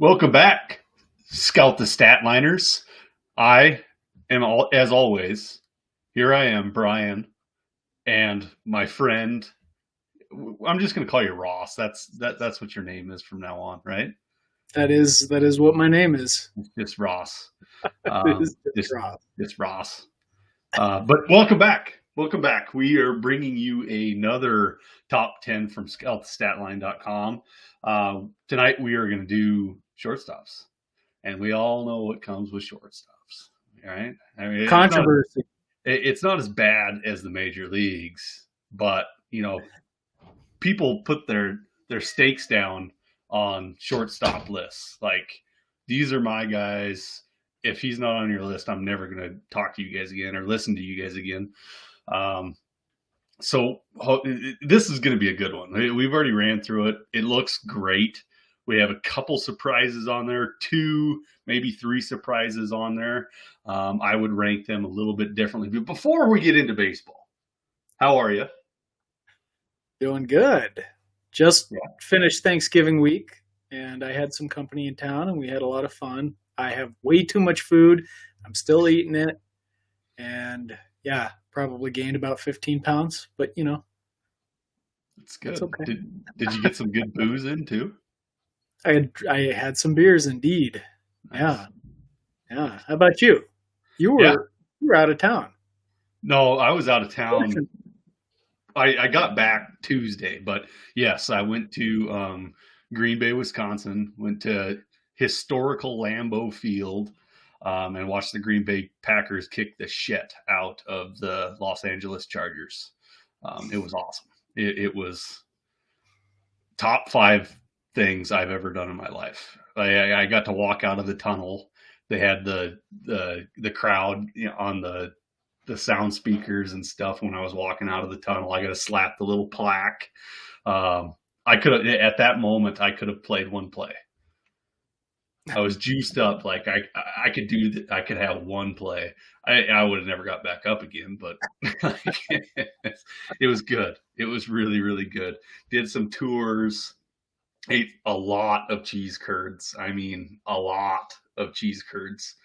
Welcome back, Scout the Statliners. I am, as always, here I am, Brian, and my friend. I'm just going to call you Ross. That's what your name is from now on, right? That is what my name is. Just Ross. It is just Ross. Just Ross. But welcome back. Welcome back. We are bringing you another top 10 from scoutthestatline.com. Tonight we are going to do shortstops, and we all know what comes with shortstops, right? I mean, Controversy. It's not as bad as the major leagues, but people put their stakes down on shortstop lists. Like, these are my guys. If he's not on your list, I'm never going to talk to you guys again or listen to you guys again. So this is going to be a good one. We've already ran through it. It looks great. We have a couple surprises on there, 2, maybe 3 surprises on there. I would rank them a little bit differently. But before we get into baseball, how are you? Doing good. Just finished Thanksgiving week, and I had some company in town, and we had a lot of fun. I have way too much food. I'm still eating it. And, probably gained about 15 pounds. But, It's good. It's okay. Did you get some good booze in, too? I had some beers, indeed. Nice. Yeah. How about you? You were out of town. No, I was out of town. I got back Tuesday, but yes, I went to Green Bay, Wisconsin, went to historical Lambeau Field, and watched the Green Bay Packers kick the shit out of the Los Angeles Chargers. It was awesome. It was top 5 things I've ever done in my life. I got to walk out of the tunnel. They had the crowd on the sound speakers and stuff when I was walking out of the tunnel. I got to slap the little plaque. I could have, at that moment, I could have played one play. I was juiced up. Like I could do that. I could have one play. I would have never got back up again, but it was good. It was really, really good. Did some tours, ate a lot of cheese curds. I mean, a lot of cheese curds.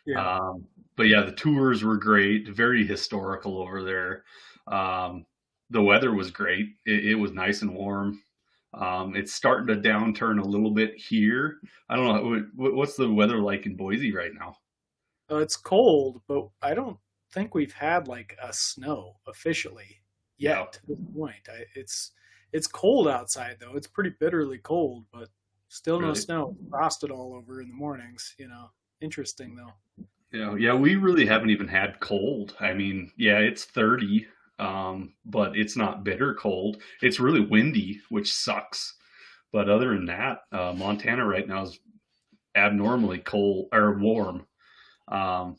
Yeah. But the tours were great. Very historical over there. The weather was great. It was nice and warm. It's starting to downturn a little bit here. I don't know. What's the weather like in Boise right now? It's cold, but I don't think we've had like a snow officially yet to this point. It's cold outside though. It's pretty bitterly cold, but still no snow. Frosted all over in the mornings. Interesting though. Yeah. We really haven't even had cold. I mean, it's 30. But it's not bitter cold. It's really windy, which sucks. But other than that, Montana right now is abnormally cold or warm. But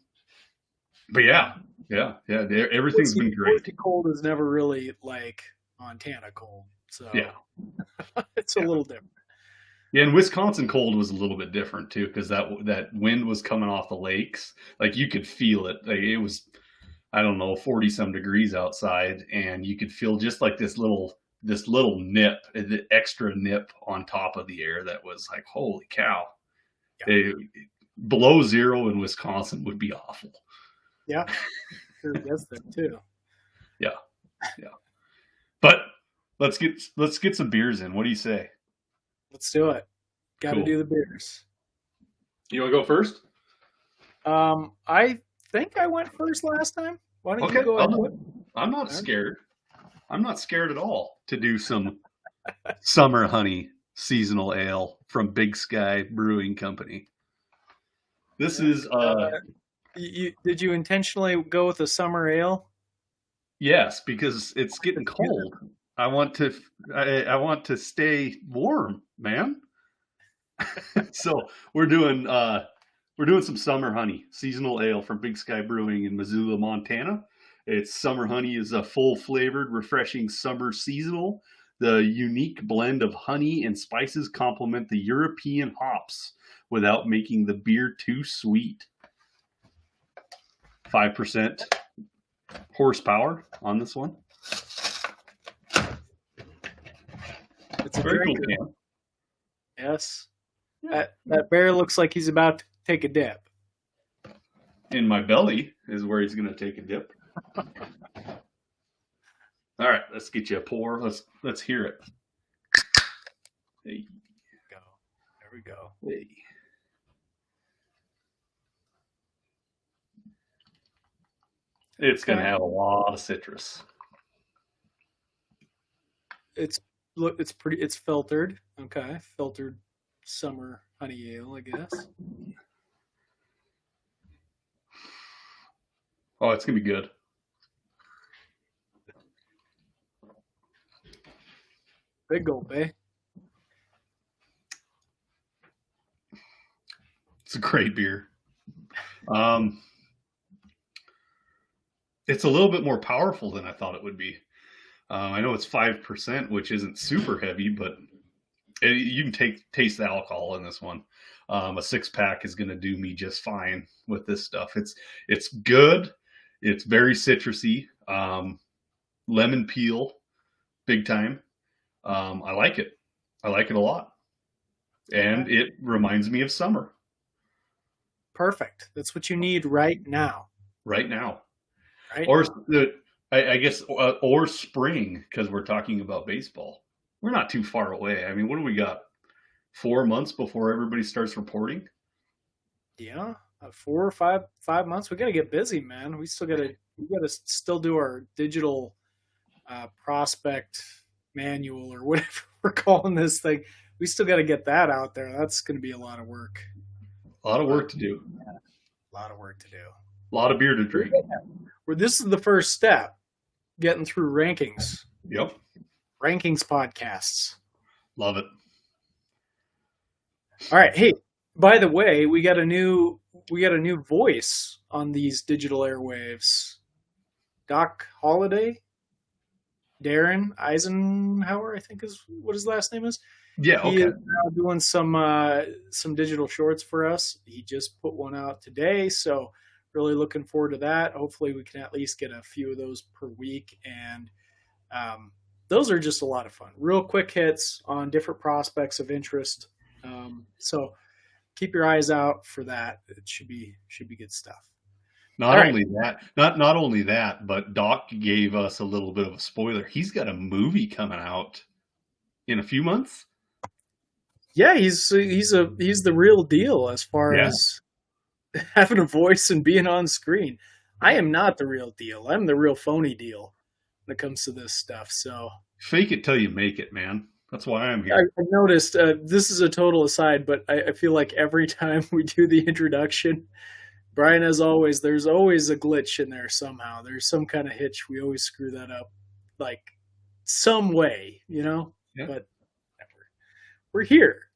everything's been great. Cold is never really like Montana cold, so it's a little different. Yeah, and Wisconsin cold was a little bit different too, because that wind was coming off the lakes. Like, you could feel it. Like, it was, I don't know, 40 some degrees outside, and you could feel just like this little nip, the extra nip on top of the air that was like, holy cow. Yeah. Below 0 in Wisconsin would be awful. Yeah, sure gets there too. Yeah. But let's get some beers in. What do you say? Let's do it. Got to do the beers. You want to go first? I think I went first last time. Why don't you go ahead? I'm not scared. I'm not scared at all to do some Summer Honey seasonal ale from Big Sky Brewing Company. This is did you intentionally go with a summer ale? Yes, because it's getting cold. I want to stay warm, man. So we're doing some Summer Honey seasonal ale from Big Sky Brewing in Missoula, Montana. It's Summer Honey is a full-flavored, refreshing summer seasonal. The unique blend of honey and spices complement the European hops without making the beer too sweet. 5% horsepower on this one. It's a very drinker. cool can. Yes. That bear looks like he's about to take a dip. In my belly is where he's going to take a dip. All right, let's get you a pour. Let's hear it. Hey. Go. There we go. Hey. It's going to have a lot of citrus. It's filtered. Okay, filtered summer honey ale, I guess. Oh, it's going to be good. Big gulp, eh? It's a great beer. It's a little bit more powerful than I thought it would be. I know it's 5%, which isn't super heavy, but you can taste the alcohol in this one. A 6-pack is going to do me just fine with this stuff. It's good. It's very citrusy. Lemon peel, big time. I like it. I like it a lot. And it reminds me of summer. Perfect. That's what you need right now. Right now. Right or now. I guess, or spring, because we're talking about baseball. We're not too far away. I mean, what do we got? 4 months before everybody starts reporting? Yeah, 4 or 5 months. We got to get busy, man. We got to still do our digital prospect manual or whatever we're calling this thing. We still got to get that out there. That's going to be a lot of work. A lot of work to do. A lot of work to do. A lot of beer to drink. Where this is the first step, getting through rankings. Yep. Rankings podcasts. Love it. All right. Hey, by the way, we got a new voice on these digital airwaves. Doc Holliday, Darren Eisenhower, I think is what his last name is. Yeah, okay. He is now doing some digital shorts for us. He just put one out today, so really looking forward to that. Hopefully we can at least get a few of those per week, and those are just a lot of fun. Real quick hits on different prospects of interest. So keep your eyes out for that. It should be good stuff. Not only that, but Doc gave us a little bit of a spoiler. He's got a movie coming out in a few months. Yeah, he's the real deal as far as having a voice and being on screen. I am not the real deal. I'm the real phony deal when it comes to this stuff. So fake it till you make it, man. That's why I'm here. I noticed, this is a total aside, but I feel like every time we do the introduction, Brian, as always, there's always a glitch in there somehow. There's some kind of hitch. We always screw that up, like some way, But we're here,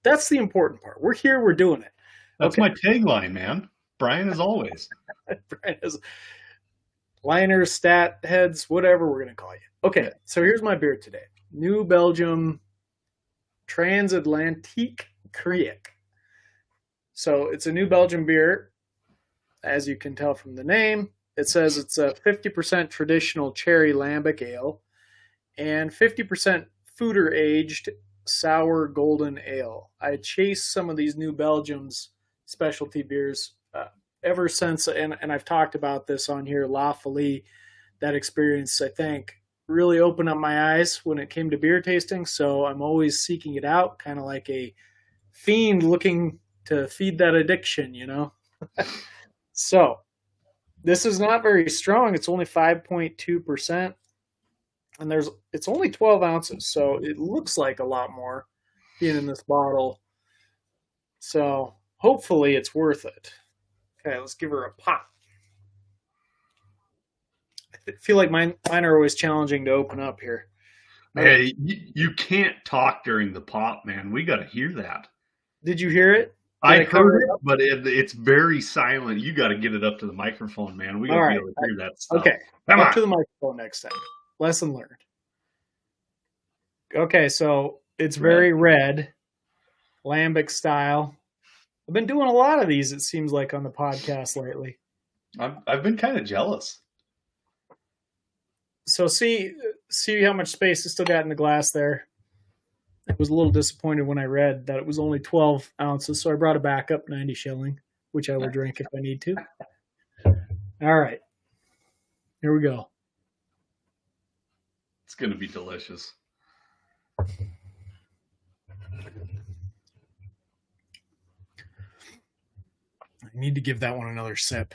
That's the important part. We're here. We're doing it. That's my tagline, man. Brian, as always. Brian is liners, stat heads, whatever we're going to call you. Okay, so here's my beer today. New Belgium Transatlantique Kriek. So it's a New Belgium beer, as you can tell from the name. It says it's a 50% traditional cherry lambic ale and 50% foeder aged sour golden ale. I chased some of these New Belgium's specialty beers ever since, and I've talked about this on here, La Folie. That experience, I think, really opened up my eyes when it came to beer tasting, so I'm always seeking it out, kind of like a fiend looking to feed that addiction, So this is not very strong. It's only 5.2%, and it's only 12 ounces, so it looks like a lot more being in this bottle. So hopefully it's worth it. Okay, let's give her a pop. I feel like mine are always challenging to open up here. Hey, you can't talk during the pop, man. We got to hear that. Did you hear it? I heard it, but it's very silent. You got to get it up to the microphone, man. We got to be able to hear that stuff. Okay, up to the microphone next time. Lesson learned. Okay, so it's very red, lambic style. I've been doing a lot of these, it seems like, on the podcast lately. I've been kind of jealous. So see how much space is still got in the glass there. I was a little disappointed when I read that it was only 12 ounces, so I brought a backup 90 shilling, which I will drink if I need to. All right. Here we go. It's going to be delicious. I need to give that one another sip.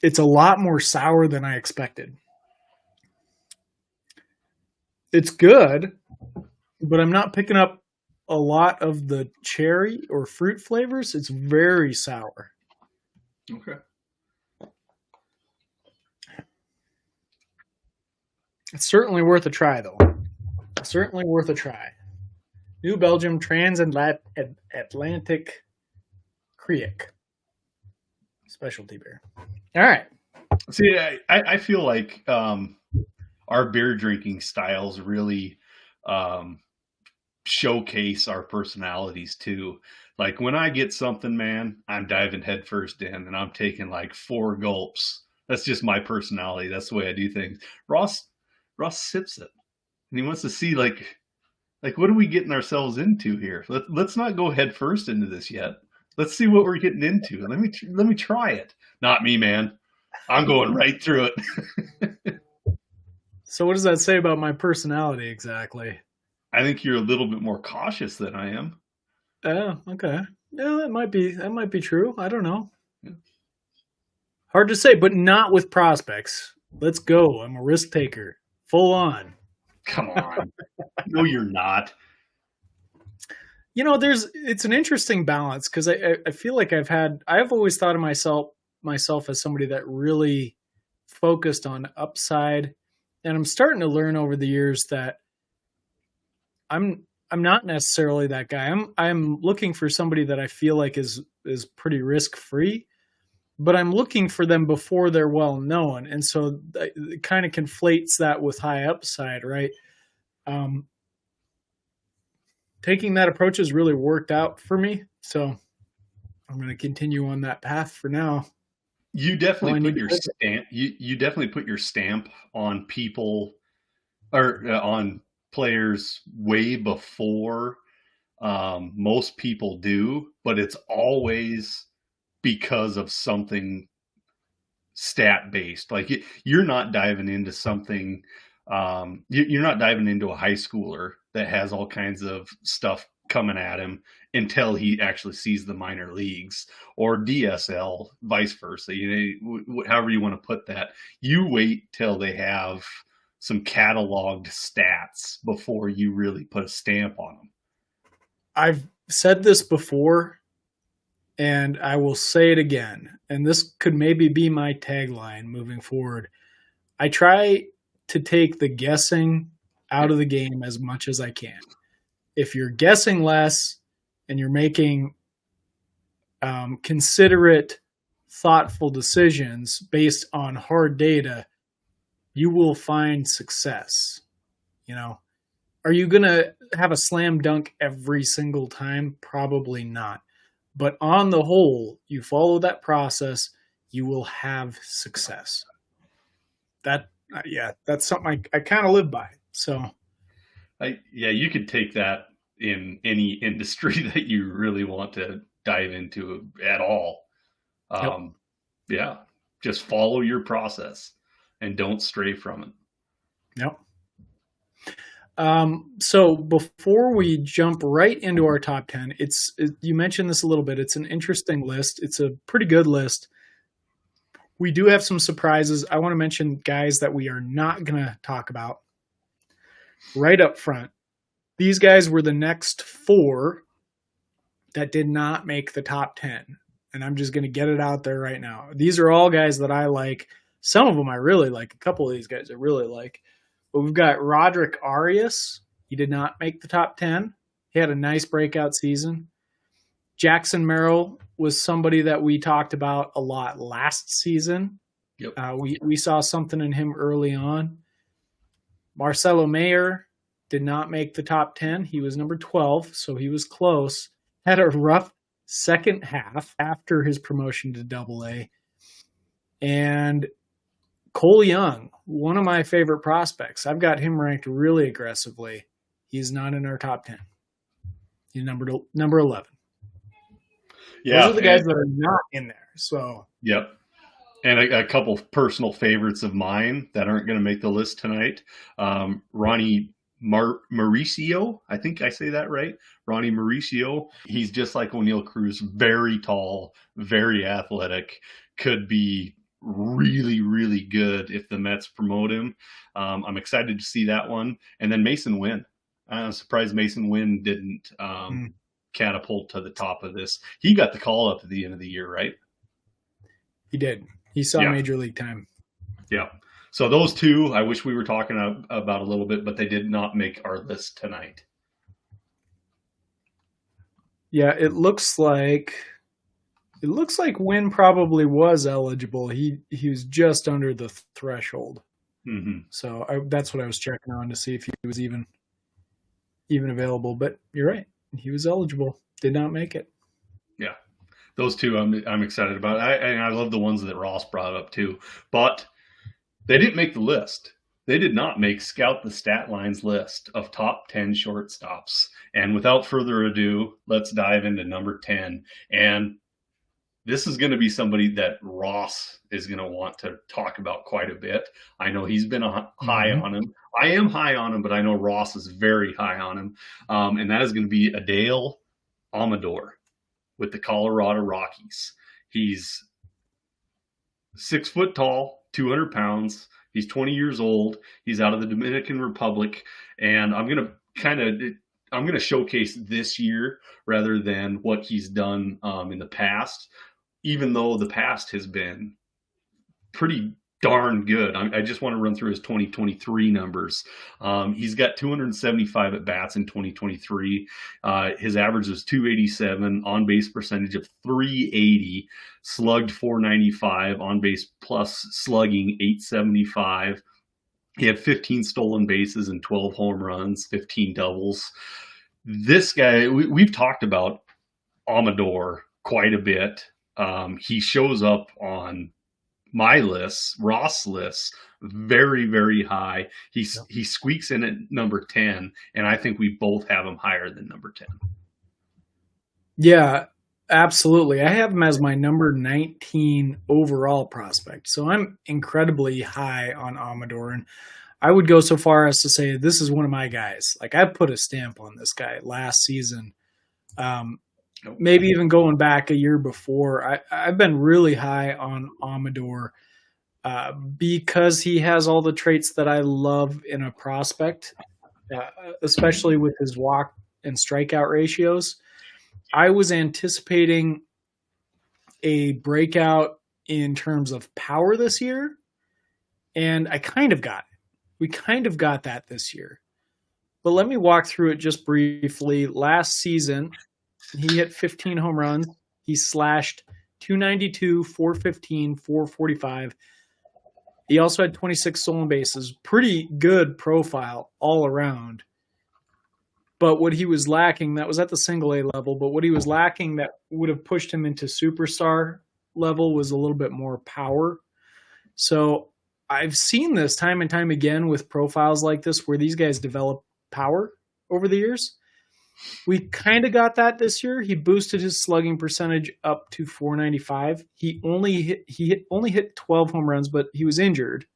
It's a lot more sour than I expected. It's good, but I'm not picking up a lot of the cherry or fruit flavors. It's very sour. Okay. It's certainly worth a try, though. Certainly worth a try. New Belgium Transatlantic Creek specialty beer. All right. See, I feel like our beer drinking styles really showcase our personalities too. Like when I get something, man, I'm diving headfirst in and I'm taking like 4 gulps. That's just my personality. That's the way I do things. Ross sips it and he wants to see like what are we getting ourselves into here? Let's not go headfirst into this yet. Let's see what we're getting into. Let me try it. Not me, man. I'm going right through it. So what does that say about my personality exactly? I think you're a little bit more cautious than I am. Oh, okay. Yeah, that might be true. I don't know. Yeah. Hard to say, but not with prospects. Let's go. I'm a risk taker. Full on. Come on. No, you're not. You know, it's an interesting balance because I feel like I've always thought of myself as somebody that really focused on upside. And I'm starting to learn over the years that I'm not necessarily that guy. I'm looking for somebody that I feel like is pretty risk free, but I'm looking for them before they're well known, and so it kind of conflates that with high upside, right? Taking that approach has really worked out for me, so I'm going to continue on that path for now. You definitely put your stamp. You definitely put your stamp on people or on players way before most people do, but it's always because of something stat based. Like you're not diving into something. You're not diving into a high schooler that has all kinds of stuff coming at him until he actually sees the minor leagues, or DSL, vice versa. You know, however you want to put that. You wait till they have some cataloged stats before you really put a stamp on them. I've said this before, and I will say it again. And this could maybe be my tagline moving forward. I try to take the guessing out of the game as much as I can. If you're guessing less and you're making considerate, thoughtful decisions based on hard data, you will find success. You know, are you going to have a slam dunk every single time? Probably not. But on the whole, you follow that process, you will have success. That's something I kind of live by. So, you could take that in any industry that you really want to dive into at all. Just follow your process and don't stray from it. Yep. So before we jump right into our top 10, you mentioned this a little bit. It's an interesting list. It's a pretty good list. We do have some surprises. I want to mention guys that we are not going to talk about right up front. These guys were the next 4 that did not make the top 10. And I'm just going to get it out there right now. These are all guys that I like. Some of them I really like. A couple of these guys I really like. But we've got Roderick Arias. He did not make the top 10. He had a nice breakout season. Jackson Merrill was somebody that we talked about a lot last season. Yep. We saw something in him early on. Marcelo Mayer did not make the top 10. He was number 12, so he was close. Had a rough second half after his promotion to Double-A. And Cole Young one of my favorite prospects. I've got him ranked really aggressively. He's not in our top 10. He's number 11. Yeah, those are the guys that are not in there. So yep. And a couple personal favorites of mine that aren't going to make the list tonight. Ronnie Mauricio, I think I say that right. Ronnie Mauricio. He's just like O'Neal Cruz, very tall, very athletic, could be really, really good if the Mets promote him. I'm excited to see that one. And then Mason Wynn. I'm surprised Mason Wynn didn't catapult to the top of this. He got the call up at the end of the year, right? He did. He saw major league time. Yeah. So those two, I wish we were talking about a little bit, but they did not make our list tonight. Yeah, it looks like Wynn probably was eligible. He was just under the threshold. Mm-hmm. So that's what I was checking on to see if he was even available. But you're right. He was eligible. Did not make it. Yeah. Those two I'm excited about. I love the ones that Ross brought up too. But they didn't make the list. They did not make Scout the Statline's list of top 10 shortstops. And without further ado, let's dive into number 10. And this is going to be somebody that Ross is going to want to talk about quite a bit. I know he's been high on him. I am high on him, but I know Ross is very high on him. And that is going to be Adael Amador with the Colorado Rockies. He's 6 foot tall, 200 pounds. He's 20 years old. He's out of the Dominican Republic. And I'm going to showcase this year rather than what he's done in the past, even though the past has been pretty darn good. I just want to run through his 2023 numbers. He's got 275 at bats in 2023. His average was 287, on base percentage of 380, slugged 495, on base plus slugging 875. He had 15 stolen bases and 12 home runs, 15 doubles. This guy, we've talked about Amador quite a bit. He shows up on my list, Ross lists, very, very high. He squeaks in at number 10, and I think we both have him higher than number 10. Yeah, absolutely. I have him as my number 19 overall prospect. So I'm incredibly high on Amador, and I would go so far as to say this is one of my guys. Like, I put a stamp on this guy last season. Maybe even going back a year before, I've been really high on Amador because he has all the traits that I love in a prospect, especially with his walk and strikeout ratios. I was anticipating a breakout in terms of power this year, and I kind of got it. We kind of got that this year. But let me walk through it just briefly. Last season, he hit 15 home runs. He slashed 292, 415, 445. He also had 26 stolen bases. Pretty good profile all around. But what he was lacking, that was at the single A level, but what he was lacking that would have pushed him into superstar level was a little bit more power. So I've seen this time and time again with profiles like this where these guys develop power over the years. We kind of got that this year. He boosted his slugging percentage up to 495. He only hit 12 home runs, but he was injured,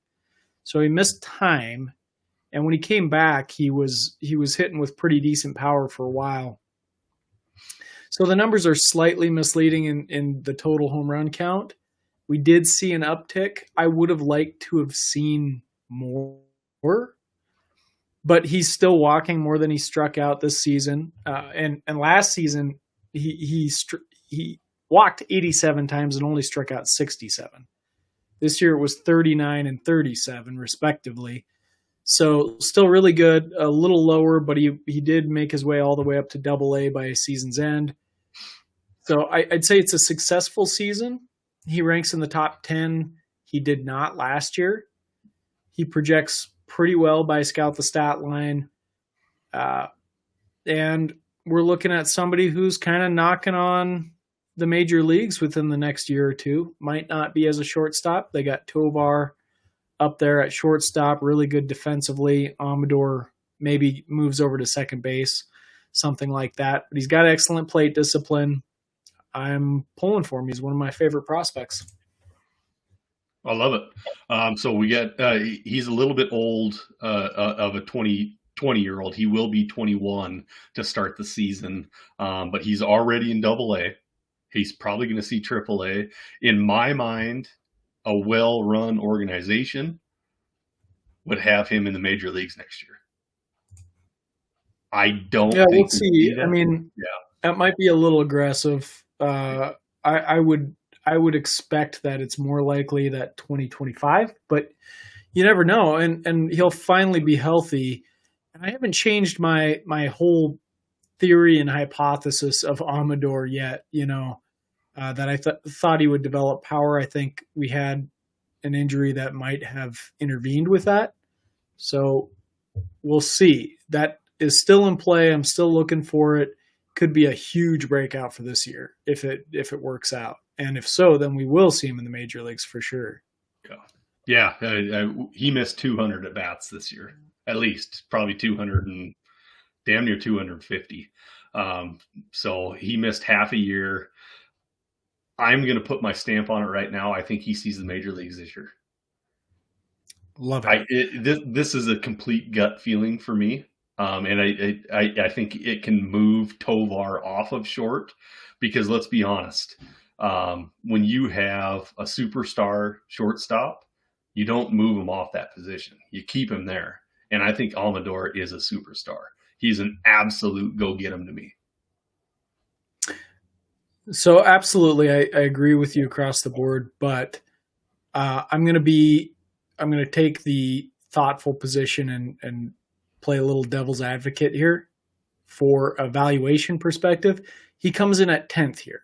so he missed time. And when he came back, he was hitting with pretty decent power for a while. So the numbers are slightly misleading in the total home run count. We did see an uptick. I would have liked to have seen more. But he's still walking more than he struck out this season. And last season, he walked 87 times and only struck out 67. This year it was 39 and 37, respectively. So still really good, a little lower, but he did make his way all the way up to Double-A by season's end. So I'd say it's a successful season. He ranks in the top 10. He did not last year. He projects pretty well by Scout the Statline. And we're looking at somebody who's kind of knocking on the major leagues within the next year or two. Might not be as a shortstop. They got Tovar up there at shortstop, really good defensively. Amador maybe moves over to second base, something like that. But he's got excellent plate discipline. I'm pulling for him. He's one of my favorite prospects. I love it. So we got he's a little bit old of a 20-year-old. He will be 21 to start the season, but he's already in Double-A. He's probably going to see Triple-A. In my mind, a well-run organization would have him in the major leagues next year. I don't. Yeah, think we'll see. I mean, that might be a little aggressive. I would expect that it's more likely that 2025, but you never know. And he'll finally be healthy. And I haven't changed my whole theory and hypothesis of Amador yet, that I thought he would develop power. I think we had an injury that might have intervened with that. So we'll see. That is still in play. I'm still looking for it. Could be a huge breakout for this year if it works out. And if so, then we will see him in the major leagues for sure. Yeah. He missed 200 at bats this year, at least probably 200 and damn near 250. So he missed half a year. I'm going to put my stamp on it right now. I think he sees the major leagues this year. Love it. This is a complete gut feeling for me. And I think it can move Tovar off of short because let's be honest, when you have a superstar shortstop, you don't move him off that position. You keep him there. And I think Amador is a superstar. He's an absolute go get him to me. So absolutely, I agree with you across the board, but I'm going to take the thoughtful position and play a little devil's advocate here for a valuation perspective. He comes in at 10th here.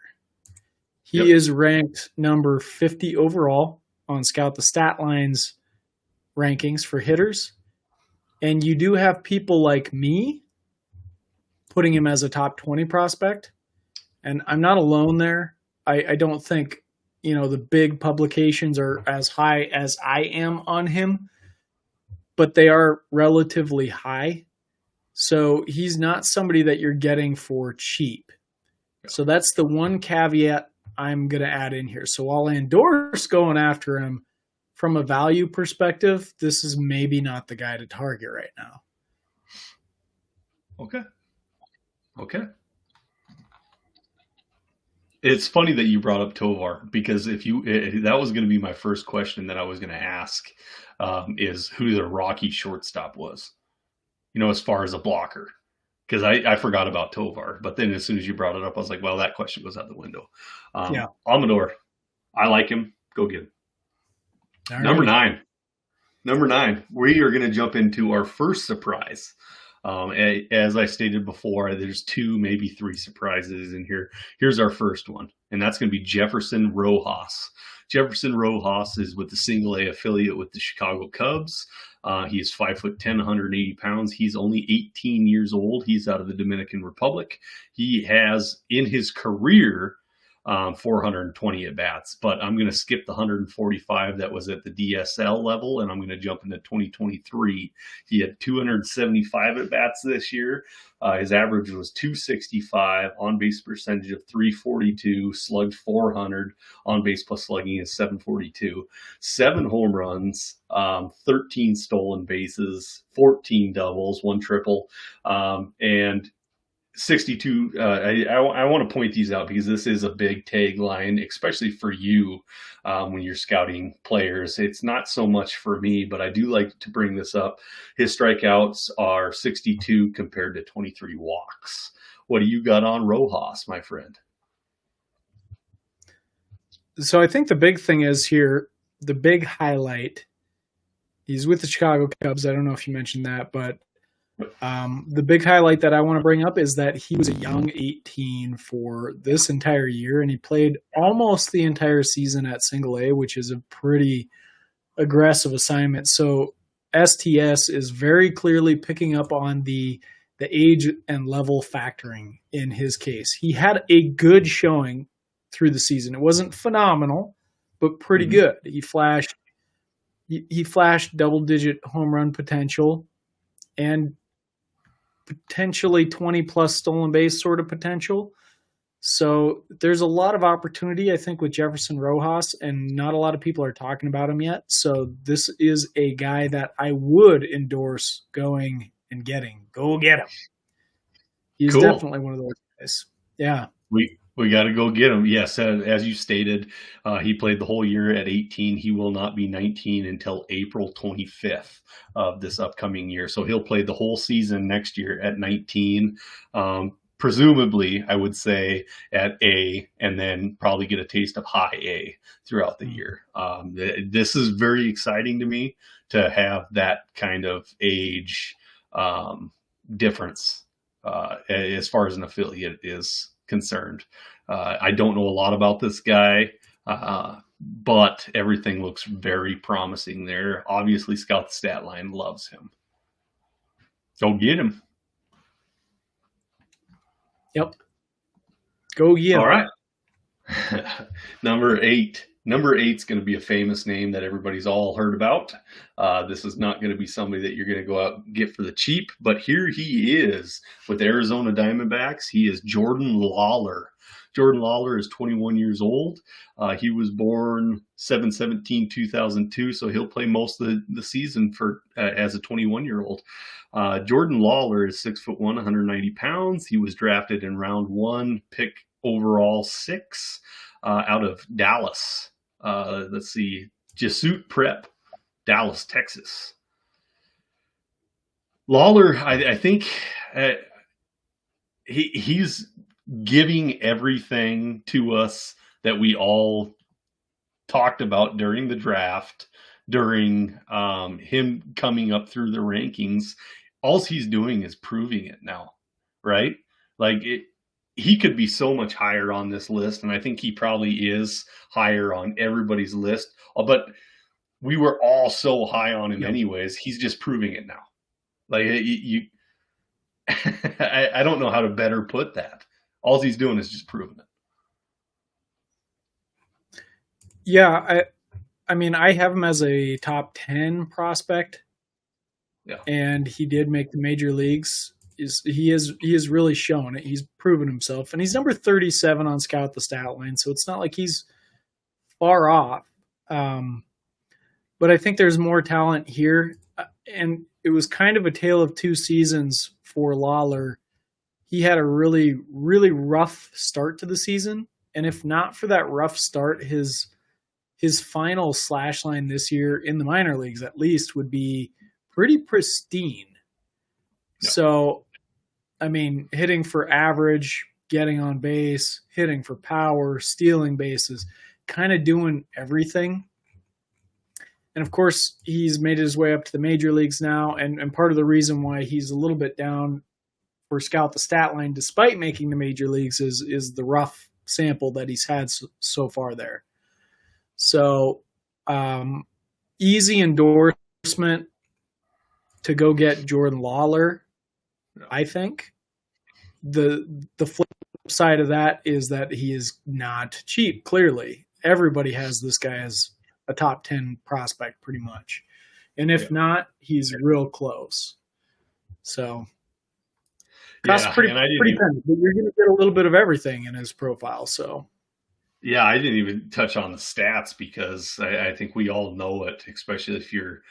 He is ranked number 50 overall on Scout the Statline's rankings for hitters. And you do have people like me putting him as a top 20 prospect. And I'm not alone there. I don't think, the big publications are as high as I am on him, but they are relatively high. So he's not somebody that you're getting for cheap. So that's the one caveat I'm going to add in here. So while I endorse going after him from a value perspective, this is maybe not the guy to target right now. Okay. It's funny that you brought up Tovar because that was going to be my first question that I was going to ask is who the Rocky shortstop was, as far as a blocker, because I forgot about Tovar. But then as soon as you brought it up, I was like, well, that question goes out the window. Amador, I like him. Go get him. All Number right. 9, we are going to jump into our first surprise. As I stated before, there's 2, maybe 3 surprises in here. Here's our first one, and that's going to be Jefferson Rojas. Jefferson Rojas is with the Single-A affiliate with the Chicago Cubs. He is 5'10", 180 pounds. He's only 18 years old. He's out of the Dominican Republic. He has, in his career, 420 at-bats, but I'm going to skip the 145 that was at the DSL level, and I'm going to jump into 2023. He had 275 at-bats this year. His average was 265, on-base percentage of 342, slugged 400, on-base plus slugging is 742. 7 home runs, 13 stolen bases, 14 doubles, 1 triple, and 62. I want to point these out because this is a big tagline, especially for you when you're scouting players. It's not so much for me, but I do like to bring this up. His strikeouts are 62 compared to 23 walks. What do you got on Rojas, my friend? So I think the big thing is here, the big highlight, he's with the Chicago Cubs. I don't know if you mentioned that, but the big highlight that I want to bring up is that he was a young 18 for this entire year, and he played almost the entire season at Single-A, which is a pretty aggressive assignment. So STS is very clearly picking up on the age and level factoring in his case. He had a good showing through the season. It wasn't phenomenal, but pretty good. He flashed he flashed double-digit home run potential and potentially 20-plus stolen base sort of potential. So there's a lot of opportunity, I think, with Jefferson Rojas, and not a lot of people are talking about him yet. So this is a guy that I would endorse going and getting. Go get him. He's Cool. definitely one of those guys. Yeah. We got to go get him. Yes, as you stated, he played the whole year at 18. He will not be 19 until April 25th of this upcoming year. So he'll play the whole season next year at 19. Presumably, I would say at A, and then probably get a taste of high A throughout the year. This is very exciting to me to have that kind of age difference as far as an affiliate is concerned. I don't know a lot about this guy, but everything looks very promising there. Obviously, Scout the Statline loves him. Go get him. Yep. Go get him. All right. Number 8. Number 8's going to be a famous name that everybody's all heard about. This is not going to be somebody that you're going to go out and get for the cheap, but here he is with Arizona Diamondbacks. He is Jordan Lawlar. Jordan Lawlar is 21 years old. He was born 7/17/2002, so he'll play most of the season for as a 21-year-old. Jordan Lawlar is 6'1", 190 pounds. He was drafted in round 1, pick overall 6, out of Dallas. Let's see, Jesuit Prep, Dallas, Texas. Lawlar, I think he's giving everything to us that we all talked about during the draft, during him coming up through the rankings. All he's doing is proving it now, right? Like he could be so much higher on this list, and I think he probably is higher on everybody's list. But we were all so high on him anyways. He's just proving it now. Like I don't know how to better put that. All he's doing is just proving it. Yeah, I mean, I have him as a top 10 prospect. Yeah. And he did make the major leagues. He has really shown it. He's proven himself. And he's number 37 on Scout the Statline, so it's not like he's far off. But I think there's more talent here. And it was kind of a tale of two seasons for Lawlar. He had a really, really rough start to the season. And if not for that rough start, his final slash line this year in the minor leagues, at least, would be pretty pristine. Yeah. So, I mean, hitting for average, getting on base, hitting for power, stealing bases, kind of doing everything. And of course, he's made his way up to the major leagues now. And part of the reason why he's a little bit down for Scout the Statline, despite making the major leagues, is the rough sample that he's had so far there. So, easy endorsement to go get Jordan Lawlar, I think. The flip side of that is that he is not cheap, clearly. Everybody has this guy as a top 10 prospect pretty much. And if not, he's real close. So, costs pretty penny, but you're going to get a little bit of everything in his profile, so. Yeah, I didn't even touch on the stats because I think we all know it, especially if you're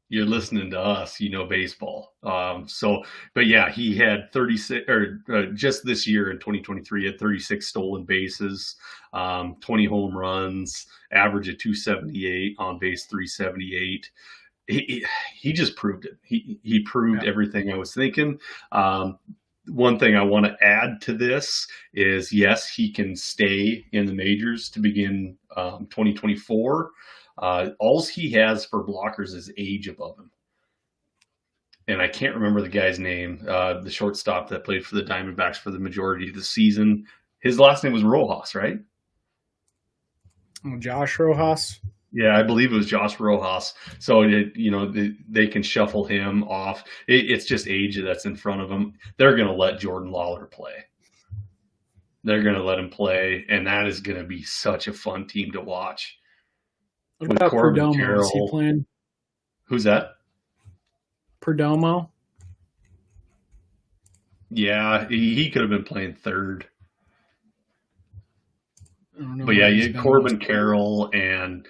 listening to us, you know baseball. But yeah, he had 36, or just this year in 2023, he had 36 stolen bases, 20 home runs, average of 278, on base 378. He just proved it. He proved everything I was thinking. One thing I want to add to this is, yes, he can stay in the majors to begin 2024. All he has for blockers is age above him. And I can't remember the guy's name, the shortstop that played for the Diamondbacks for the majority of the season. His last name was Rojas, right? Josh Rojas. Yeah, I believe it was Josh Rojas. So, they can shuffle him off. It's just age that's in front of him. They're going to let Jordan Lawlar play. They're going to let him play, and that is going to be such a fun team to watch. What with about Corbin Perdomo? Is he Carroll. playing Who's that? Perdomo? Yeah, he could have been playing third. I don't know But yeah, where he's you been Corbin most. Carroll and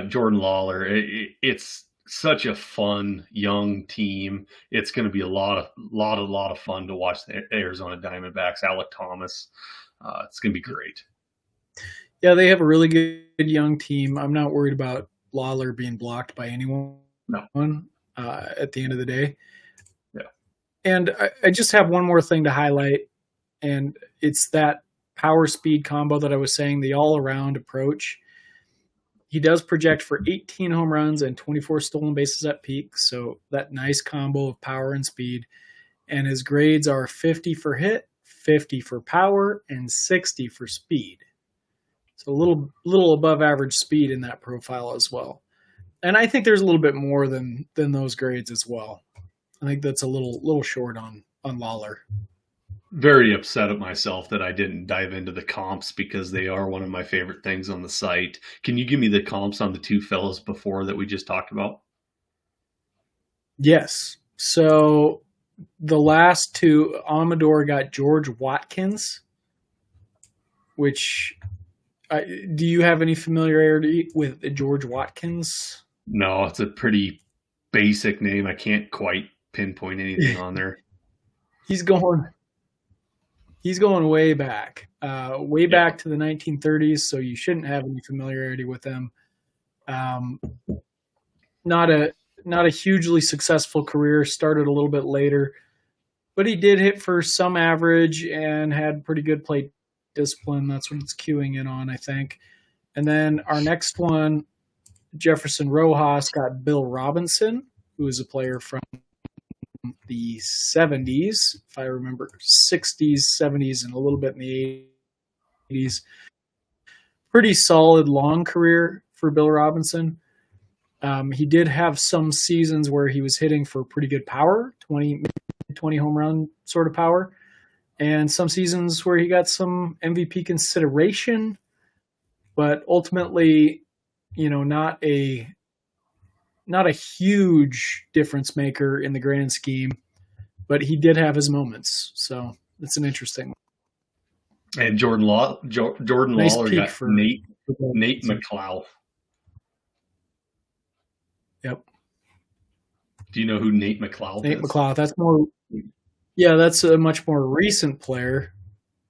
Jordan Lawlar. It's such a fun young team. It's going to be a lot of fun to watch the Arizona Diamondbacks. Alec Thomas. It's going to be great. Yeah, they have a really good young team. I'm not worried about Lawlar being blocked by anyone No. At the end of the day. Yeah. And I just have one more thing to highlight, and it's that power speed combo that I was saying, the all around approach. He does project for 18 home runs and 24 stolen bases at peak. So that nice combo of power and speed. And his grades are 50 for hit, 50 for power, and 60 for speed. So a little above average speed in that profile as well. And I think there's a little bit more than those grades as well. I think that's a little short on Lawlar. Very upset at myself that I didn't dive into the comps because they are one of my favorite things on the site. Can you give me the comps on the two fellas before that we just talked about? Yes. So the last two, Amador got George Watkins, which do you have any familiarity with George Watkins? No, it's a pretty basic name. I can't quite pinpoint anything on there. He's going way back, back to the 1930s. So you shouldn't have any familiarity with him. Not a hugely successful career. Started a little bit later, but he did hit for some average and had pretty good plate discipline. That's what it's queuing in on, I think. And then our next one, Jefferson Rojas, got Bill Robinson, who is a player from the 70s, if I remember, 60s, 70s, and a little bit in the 80s. Pretty solid long career for Bill Robinson. He did have some seasons where he was hitting for pretty good power, 20 home run sort of power, and some seasons where he got some MVP consideration, but ultimately, not a huge difference maker in the grand scheme, but he did have his moments. So it's an interesting one. And Jordan Nice Lawlar peak got for Nate McLeod. Yep. Do you know who Nate McLeod Nate is? McLeod. That's a much more recent player.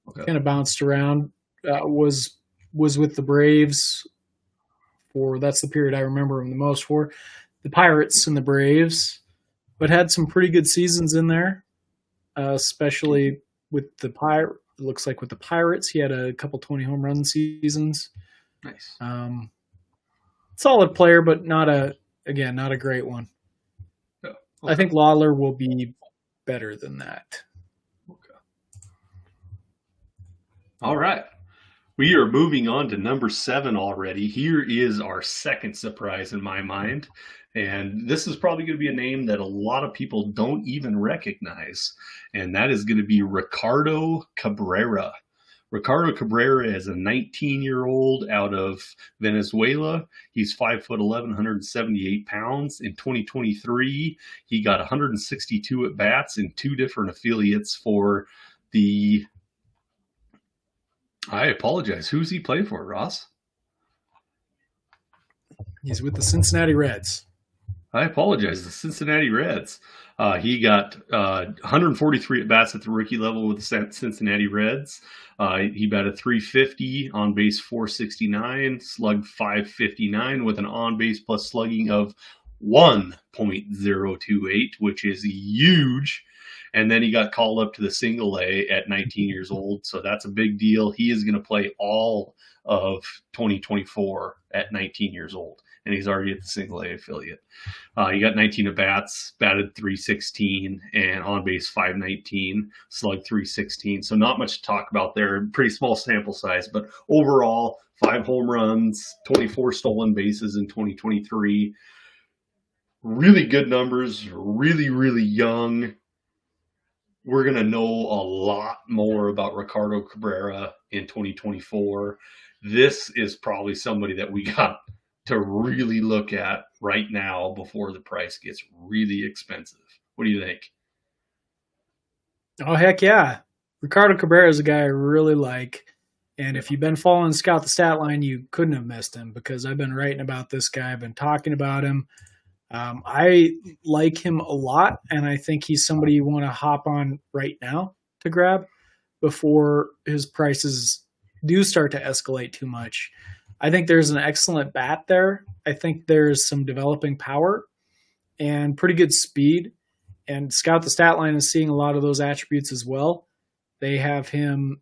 Okay. Kind of bounced around. Was with the Braves that's the period I remember him the most for. The Pirates and the Braves, but had some pretty good seasons in there, especially with the Pirates. It looks like with the Pirates, he had a couple 20 home run seasons. Nice. Solid player, but not a great one. Oh, okay. I think Lawlar will be better than that. Okay. All right. We are moving on to number 7 already. Here is our second surprise in my mind. And this is probably going to be a name that a lot of people don't even recognize. And that is going to be Ricardo Cabrera. Ricardo Cabrera is a 19-year-old out of Venezuela. He's 5'11", 178 pounds. In 2023, he got 162 at-bats in 2 different affiliates for the... I apologize. Who's he play for, Ross? He's with the Cincinnati Reds. I apologize. The Cincinnati Reds. He got 143 at-bats at the rookie level with the Cincinnati Reds. He batted .350, on base .469, slugged .559 with an on-base plus slugging of 1.028, which is huge. And then he got called up to the single A at 19 years old. So that's a big deal. He is going to play all of 2024 at 19 years old. And he's already at the single A affiliate. He got 19 at-bats, batted .316, and on base .519, slugged .316. So not much to talk about there. Pretty small sample size. But overall, 5 home runs, 24 stolen bases in 2023. Really good numbers, really, really young. We're going to know a lot more about Ricardo Cabrera in 2024. This is probably somebody that we got to really look at right now before the price gets really expensive. What do you think? Oh, heck yeah. Ricardo Cabrera is a guy I really like. And if you've been following Scout the Statline, you couldn't have missed him because I've been writing about this guy. I've been talking about him. I like him a lot, and I think he's somebody you want to hop on right now to grab before his prices do start to escalate too much. I think there's an excellent bat there. I think there's some developing power and pretty good speed. And Scout the Statline is seeing a lot of those attributes as well. They have him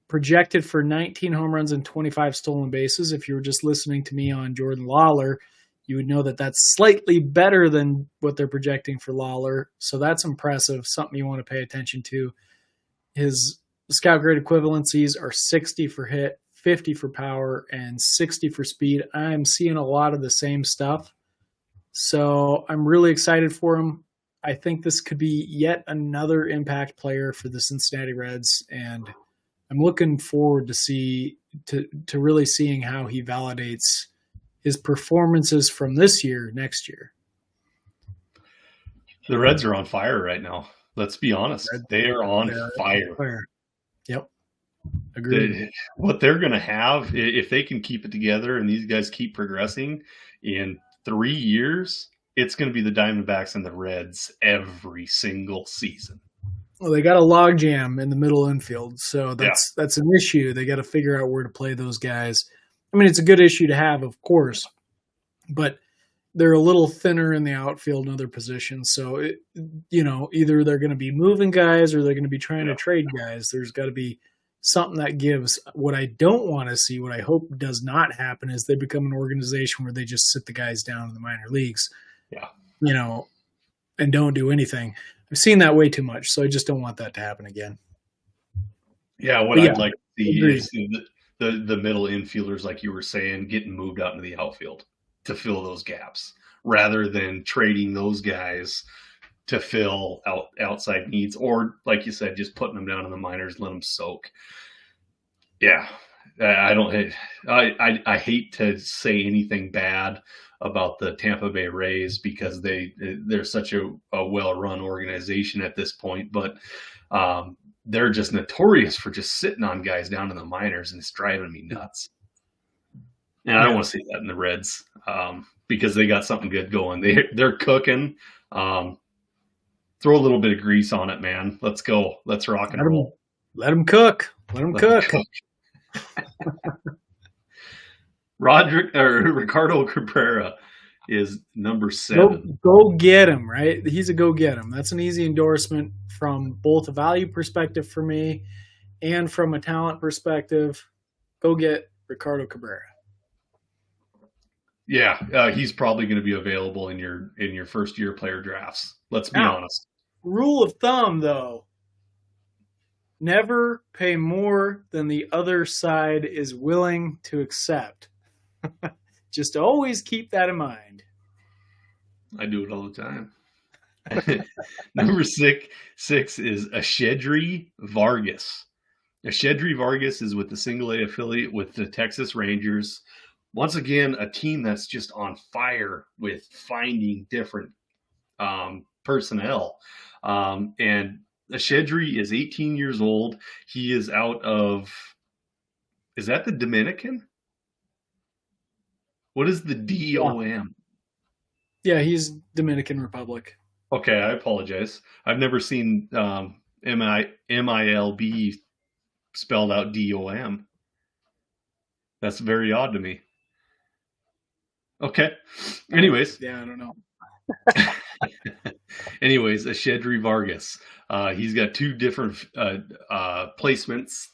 projected for 19 home runs and 25 stolen bases. If you were just listening to me on Jordan Lawlar, you would know that that's slightly better than what they're projecting for Lawlar. So that's impressive, something you want to pay attention to. His Scout grade equivalencies are 60 for hit, 50 for power, and 60 for speed. I'm seeing a lot of the same stuff. So I'm really excited for him. I think this could be yet another impact player for the Cincinnati Reds, and I'm looking forward to really seeing how he validates his performances from this year next year. The Reds are on fire right now. Let's be honest. They are on fire. Yep. Agreed. What they're going to have, if they can keep it together and these guys keep progressing, in 3 years, it's going to be the Diamondbacks and the Reds every single season. Well, they got a logjam in the middle infield, so that's an issue. They got to figure out where to play those guys. I mean, it's a good issue to have, of course, but they're a little thinner in the outfield and other positions. So, either they're going to be moving guys or they're going to be trying to trade guys. There's got to be something that gives. What I don't want to see, what I hope does not happen, is they become an organization where they just sit the guys down in the minor leagues. Yeah. And don't do anything. I've seen that way too much, so I just don't want that to happen again. Yeah, I'd like to see is the middle infielders, like you were saying, getting moved out into the outfield to fill those gaps rather than trading those guys to fill outside needs, or like you said, just putting them down in the minors, let them soak. Yeah, I hate to say anything bad about the Tampa Bay Rays because they're such a well-run organization at this point, but they're just notorious for just sitting on guys down in the minors, and it's driving me nuts. And I don't want to see that in the Reds because they got something good going. They're cooking. Throw a little bit of grease on it, man. Let's go. Let's rock and roll. Let them cook. Let them cook. Ricardo Cabrera is number 7. Go get him, right? He's a go get him. That's an easy endorsement from both a value perspective for me and from a talent perspective. Go get Ricardo Cabrera. Yeah, he's probably going to be available in your first year player drafts. Let's be honest. Rule of thumb, though. Never pay more than the other side is willing to accept. Just always keep that in mind. I do it all the time. Number six is Echedry Vargas. Echedry Vargas is with the single-A affiliate with the Texas Rangers. Once again, a team that's just on fire with finding different personnel. And Echedry is 18 years old. He is out of, is that the Dominican? What is the DOM? Yeah, he's Dominican Republic. Okay, I apologize. I've never seen MILB spelled out DOM. That's very odd to me. Okay. Anyways. Yeah, I don't know. Anyways, Echedry Vargas. He's got 2 different placements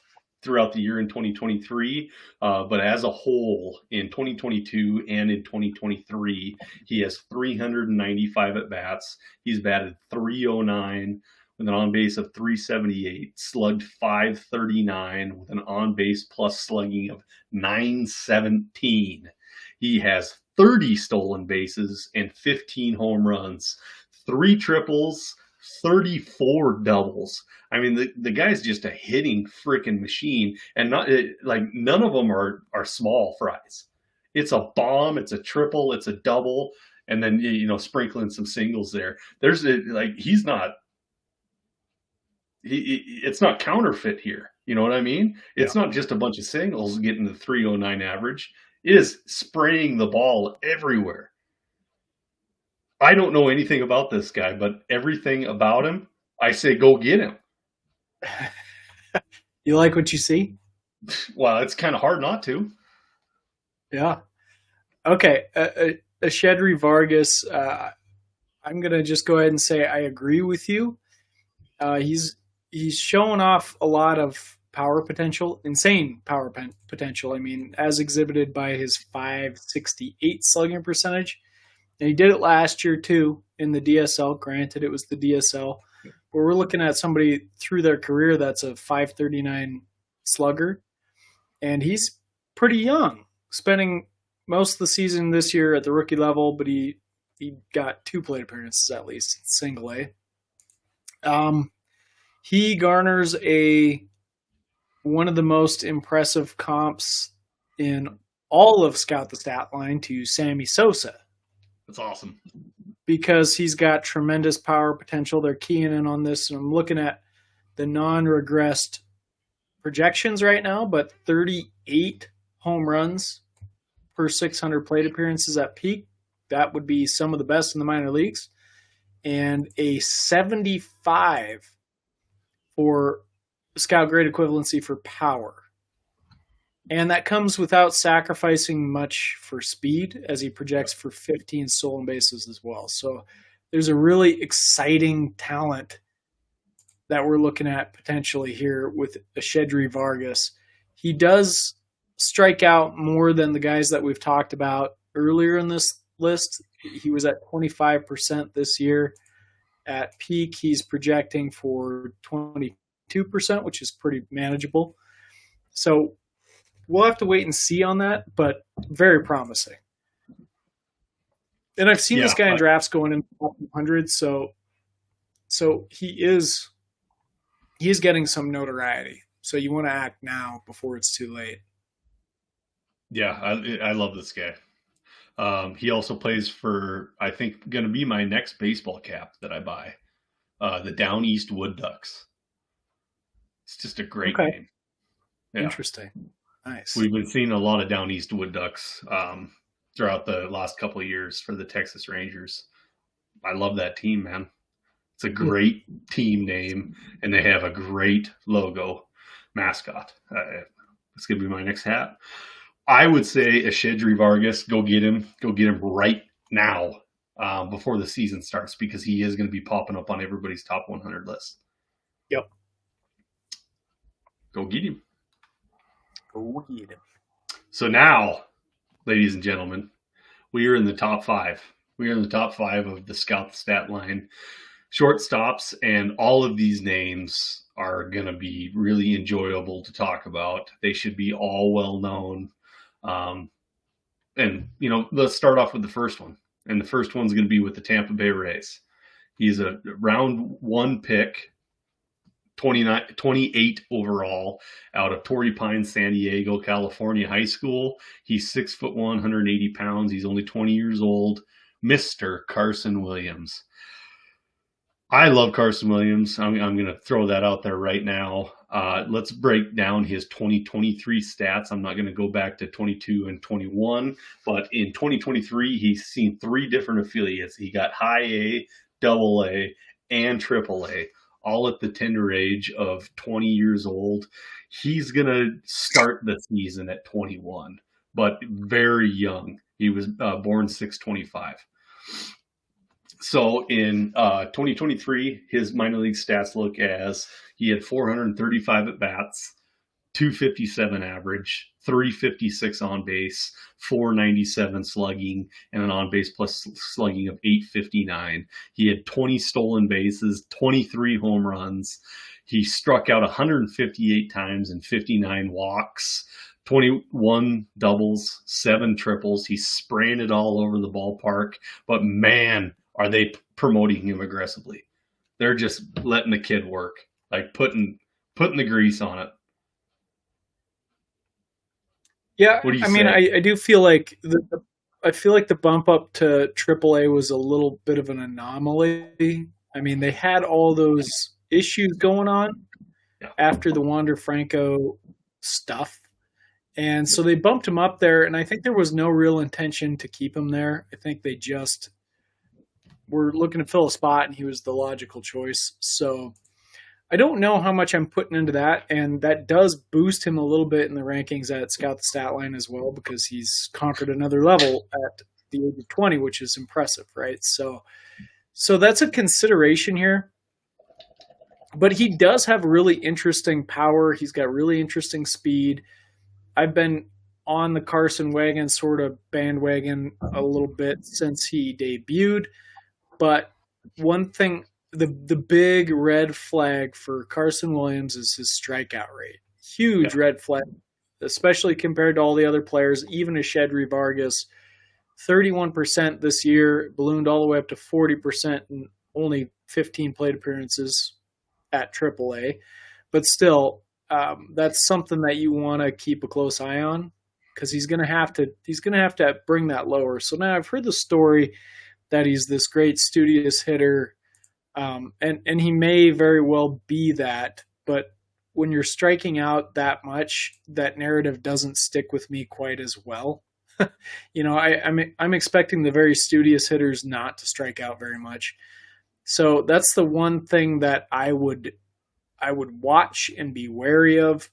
throughout the year in 2023, but as a whole in 2022 and in 2023, he has 395 at bats. He's batted .309 with an on base of .378, slugged .539 with an on base plus slugging of .917. He has 30 stolen bases and 15 home runs, 3 triples, 34 doubles. I mean, the guy's just a hitting freaking machine, and not like none of them are small fries. It's a bomb, it's a triple, it's a double, and then sprinkling some singles there. He's not. It's not counterfeit here. You know what I mean? It's not just a bunch of singles getting the 309 average. It is spraying the ball everywhere. I don't know anything about this guy, but everything about him, I say go get him. You like what you see? Well, it's kind of hard not to. Yeah. Okay. Echedry Vargas, I'm going to just go ahead and say I agree with you. He's showing off a lot of power potential, insane power potential. I mean, as exhibited by his .568 slugging percentage. And he did it last year, too, in the DSL. Granted, it was the DSL. But we're looking at somebody through their career that's a .539 slugger. And he's pretty young, spending most of the season this year at the rookie level, but he got 2 plate appearances at least, single A. He garners one of the most impressive comps in all of Scout the Statline to Sammy Sosa. That's awesome. Because he's got tremendous power potential. They're keying in on this, and I'm looking at the non-regressed projections right now, but 38 home runs per 600 plate appearances at peak. That would be some of the best in the minor leagues. And a 75 for Scout grade equivalency for power. And that comes without sacrificing much for speed, as he projects for 15 stolen bases as well. So there's a really exciting talent that we're looking at potentially here with Echedry Vargas. He does strike out more than the guys that we've talked about earlier in this list. He was at 25% this year. At peak, he's projecting for 22%, which is pretty manageable. So we'll have to wait and see on that, but very promising. And I've seen this guy in drafts going in 100, so he is getting some notoriety. So you want to act now before it's too late. Yeah, I love this guy. He also plays for, I think, going to be my next baseball cap that I buy, the Down East Wood Ducks. It's just a great name. Yeah. Interesting. Nice. We've been seeing a lot of Down East Wood Ducks throughout the last couple of years for the Texas Rangers. I love that team, man. It's a great team name, and they have a great logo mascot. It's going to be my next hat. I would say Echedry Vargas, go get him right now before the season starts, because he is going to be popping up on everybody's top 100 list. Yep. Go get him. Go get him. So now, ladies and gentlemen, we are in the top 5. We are in the top 5 of the Scout the Statline shortstops, and all of these names are going to be really enjoyable to talk about. They should be all well known. And, let's start off with the first one. And the first one's going to be with the Tampa Bay Rays. He's a round 1 pick, 28 overall, out of Torrey Pines, San Diego, California high school. He's 6'1", 180 pounds. He's only 20 years old. Mr. Carson Williams. I love Carson Williams. I'm going to throw that out there right now. Let's break down his 2023 stats. I'm not going to go back to 22 and 21, but in 2023, he's seen 3 different affiliates. He got high A, double A, and triple A, all at the tender age of 20 years old. He's going to start the season at 21, but very young. He was born 6/25. So in 2023, his minor league stats look as he had 435 at-bats, 257 average, 356 on base, 497 slugging, and an on-base plus slugging of 859. He had 20 stolen bases, 23 home runs. He struck out 158 times and 59 walks, 21 doubles, 7 triples. He's spraying it all over the ballpark, but man, are they promoting him aggressively. They're just letting the kid work, like putting the grease on it. Yeah, What do you I say? mean, I do feel like I feel like the bump up to AAA was a little bit of an anomaly. I mean, they had all those issues going on Yeah. after the Wander Franco stuff. And so they bumped him up there, and I think there was no real intention to keep him there. I think they just were looking to fill a spot, and he was the logical choice. So I don't know how much I'm putting into that, and that does boost him a little bit in the rankings at Scout the Statline as well, because he's conquered another level at the age of 20, which is impressive, right? So that's a consideration here. But he does have really interesting power. He's got really interesting speed. I've been on the Carson wagon, sort of bandwagon a little bit since he debuted. But one thing, the big red flag for Carson Williams is his strikeout rate. Huge red flag, especially compared to all the other players, even Echedry Vargas. 31% this year, ballooned all the way up to 40% in only 15 plate appearances at AAA. But still, that's something that you want to keep a close eye on, because he's going to have to bring that lower. So now I've heard the story that he's this great studious hitter, and he may very well be that. But when you're striking out that much, that narrative doesn't stick with me quite as well. I'm expecting the very studious hitters not to strike out very much. So that's the one thing that I would watch and be wary of.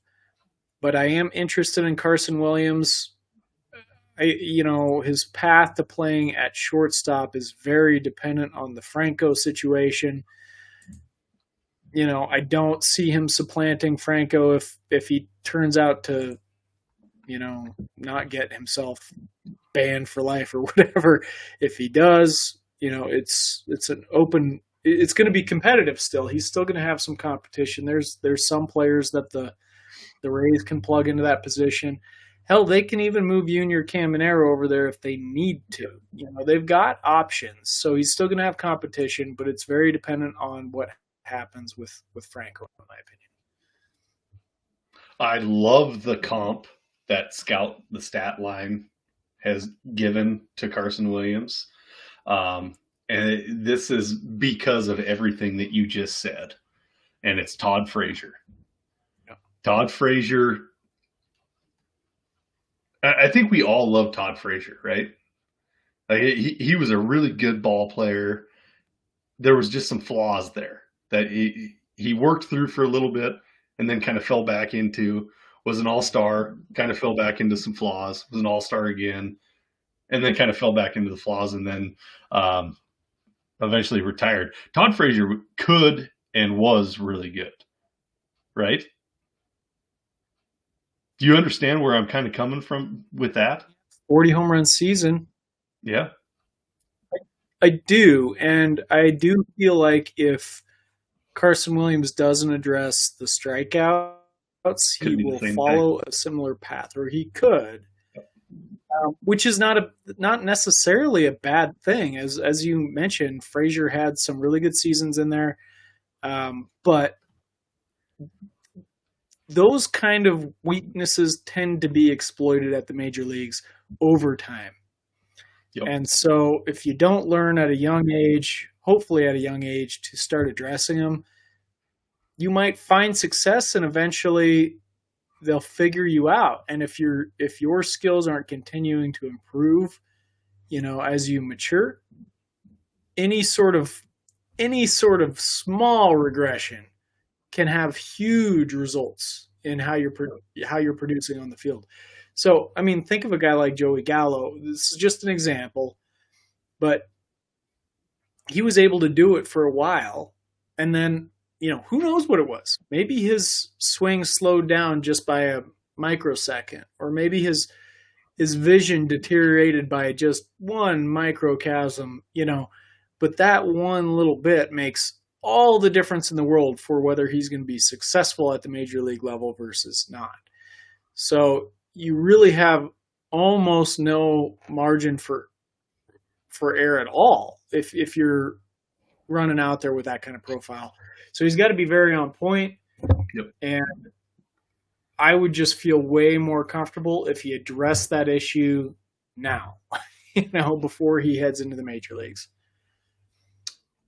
But I am interested in Carson Williams. His path to playing at shortstop is very dependent on the Franco situation. I don't see him supplanting Franco if he turns out to, not get himself banned for life or whatever. If he does, it's going to be competitive still. He's still going to have some competition. There's some players that the Rays can plug into that position. Hell, they can even move Junior Caminero over there if they need to. They've got options. So he's still going to have competition, but it's very dependent on what happens with Franco, in my opinion. I love the comp that Scout the Statline has given to Carson Williams. And this is because of everything that you just said. And it's Todd Frazier. Yeah. Todd Frazier. I think we all love Todd Frazier, right? Like he was a really good ball player. There was just some flaws there that he worked through for a little bit and then kind of fell back into, was an all-star, kind of fell back into some flaws, was an all-star again, and then kind of fell back into the flaws, and then eventually retired. Todd Frazier could and was really good, right? Do you understand where I'm kind of coming from with that? 40 home run season. Yeah. I do. And I do feel like if Carson Williams doesn't address the strikeouts, he will follow a similar path, or he could, which is not necessarily a bad thing. As you mentioned, Frazier had some really good seasons in there, but those kind of weaknesses tend to be exploited at the major leagues over time. Yep. And so if you don't learn at a young age, hopefully at a young age, to start addressing them, you might find success, and eventually they'll figure you out. And if your skills aren't continuing to improve, as you mature, any sort of small regression can have huge results in how you're producing on the field. So, I mean, think of a guy like Joey Gallo. This is just an example, but he was able to do it for a while, and then, who knows what it was? Maybe his swing slowed down just by a microsecond, or maybe his vision deteriorated by just one microcosm, but that one little bit makes all the difference in the world for whether he's going to be successful at the major league level versus not. So you really have almost no margin for error at all if you're running out there with that kind of profile. So he's got to be very on point. Yep. And I would just feel way more comfortable if he addressed that issue now, before he heads into the major leagues.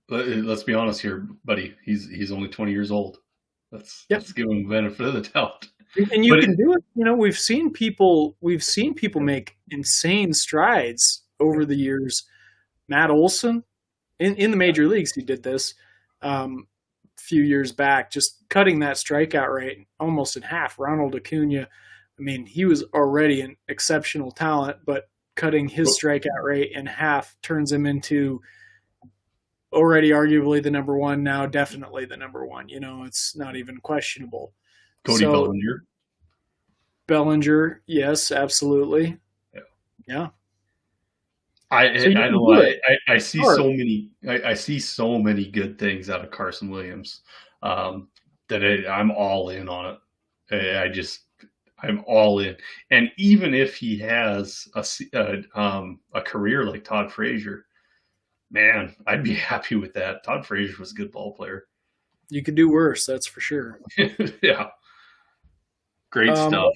Let's be honest here, buddy. He's only 20 years old. Let's give him the benefit of the doubt. And you can do it. We've seen people make insane strides over the years. Matt Olson in the major leagues, he did this a few years back, just cutting that strikeout rate almost in half. Ronald Acuna, I mean, he was already an exceptional talent, but cutting his strikeout rate in half turns him into already arguably the number one, now definitely the number one. It's not even questionable. Cody Bellinger, yes, absolutely. Yeah. I see so many. I see so many good things out of Carson Williams that I'm all in on it. I'm all in. And even if he has a career like Todd Frazier, man, I'd be happy with that. Todd Frazier was a good ball player. You could do worse, that's for sure. Yeah. Great stuff.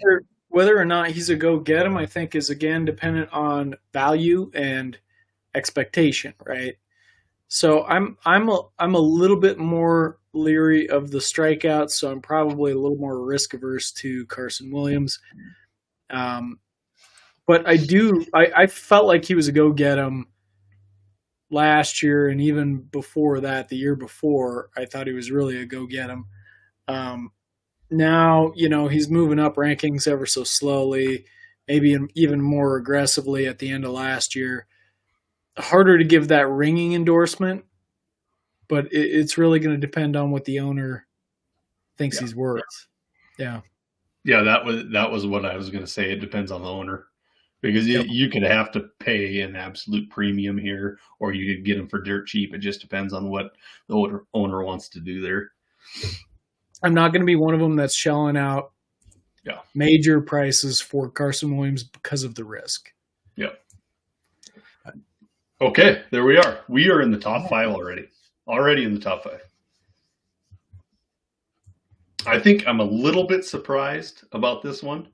Whether or not he's a go-get-him, I think, is, again, dependent on value and expectation, right? So I'm a little bit more leery of the strikeouts, so I'm probably a little more risk-averse to Carson Williams. But I felt like he was a go-get-him last year, and even before that, the year before, I thought he was really a go-get-him. Now, he's moving up rankings ever so slowly, maybe even more aggressively at the end of last year. Harder to give that ringing endorsement, but it's really going to depend on what the owner thinks he's worth. Yeah. Yeah, that was what I was going to say. It depends on the owner, because you could have to pay an absolute premium here, or you could get him for dirt cheap. It just depends on what the owner wants to do there. I'm not going to be one of them that's shelling out major prices for Carson Williams because of the risk. Yeah. Okay, there we are. We are in the top 5 already. Already in the top 5. I think I'm a little bit surprised about this one.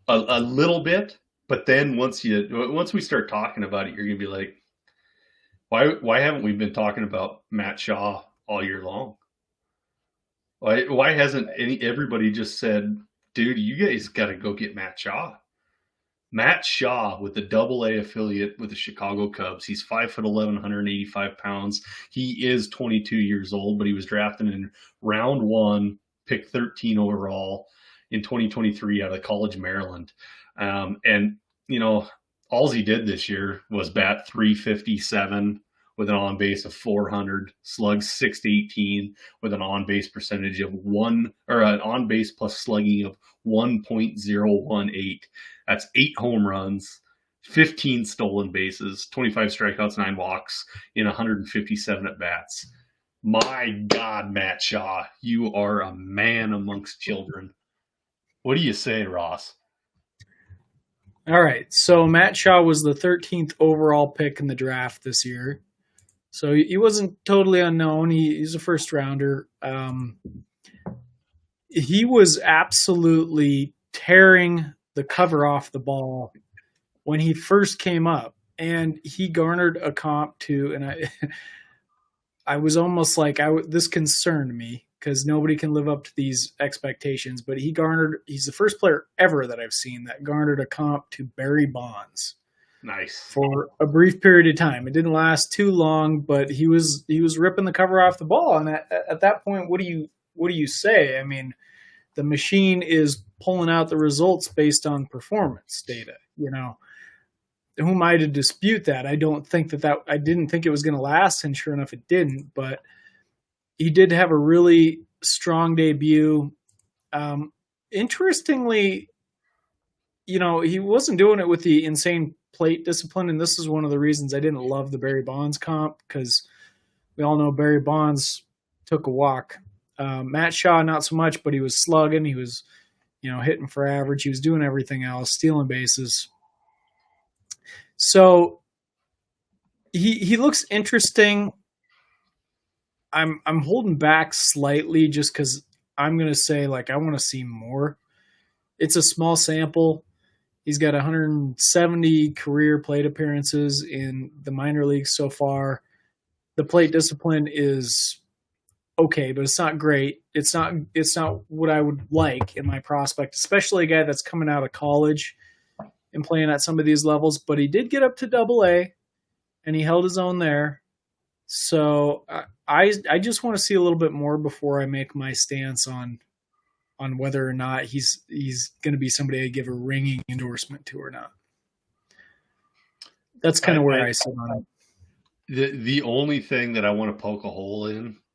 A little bit, but then once we start talking about it, you're going to be like, why haven't we been talking about Matt Shaw all year long? Why hasn't everybody just said, dude, you guys got to go get Matt Shaw? Matt Shaw with the Double-A affiliate with the Chicago Cubs. He's 5'11", 185 pounds. He is 22 years old, but he was drafted in round 1, pick 13 overall in 2023 out of College, Maryland. And all he did this year was bat .357 with an on-base of 400, slugs .618 with an on-base percentage of an on-base plus slugging of 1.018. That's 8 home runs, 15 stolen bases, 25 strikeouts, 9 walks in 157 at-bats. My God, Matt Shaw, you are a man amongst children. What do you say, Ross? All right. So Matt Shaw was the 13th overall pick in the draft this year. So he wasn't totally unknown. He's a first rounder. He was absolutely tearing the cover off the ball when he first came up, and he garnered a comp to, and I was almost like, this concerned me because nobody can live up to these expectations, but he's the first player ever that I've seen that garnered a comp to Barry Bonds. Nice. For a brief period of time. It didn't last too long, but he was ripping the cover off the ball. And at that point, what do you say? I mean, the machine is pulling out the results based on performance data. Who am I to dispute that? I don't think I didn't think it was going to last, and sure enough, it didn't. But he did have a really strong debut. Interestingly, he wasn't doing it with the insane plate discipline, and this is one of the reasons I didn't love the Barry Bonds comp, because we all know Barry Bonds took a walk. Matt Shaw, not so much, but he was slugging. He was, hitting for average. He was doing everything else, stealing bases. So he looks interesting. I'm holding back slightly just because I'm going to say, like, I want to see more. It's a small sample. He's got 170 career plate appearances in the minor leagues so far. The plate discipline is okay, but it's not great. It's not what I would like in my prospect, especially a guy that's coming out of college and playing at some of these levels. But he did get up to AA, and he held his own there. So I just want to see a little bit more before I make my stance on whether or not he's going to be somebody I give a ringing endorsement to or not. That's kind of where I sit on it. The only thing that I want to poke a hole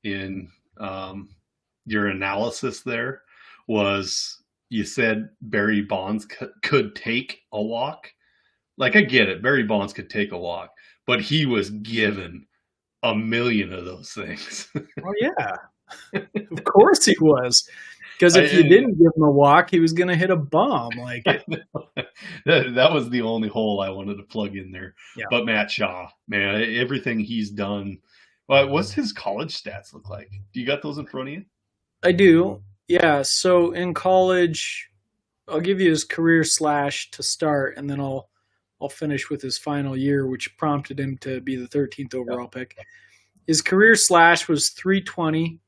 in your analysis there was you said Barry Bonds could take a walk. Like, I get it. Barry Bonds could take a walk, but he was given a million of those things. Oh, yeah. Of course he was. Because if you didn't give him a walk, he was going to hit a bomb. Like that was the only hole I wanted to plug in there. Yeah. But Matt Shaw, man, everything he's done. What's his college stats look like? Do you got those in front of you? I do. Yeah. So in college, I'll give you his career slash to start, and then I'll finish with his final year, which prompted him to be the 13th overall pick. His career slash was 320,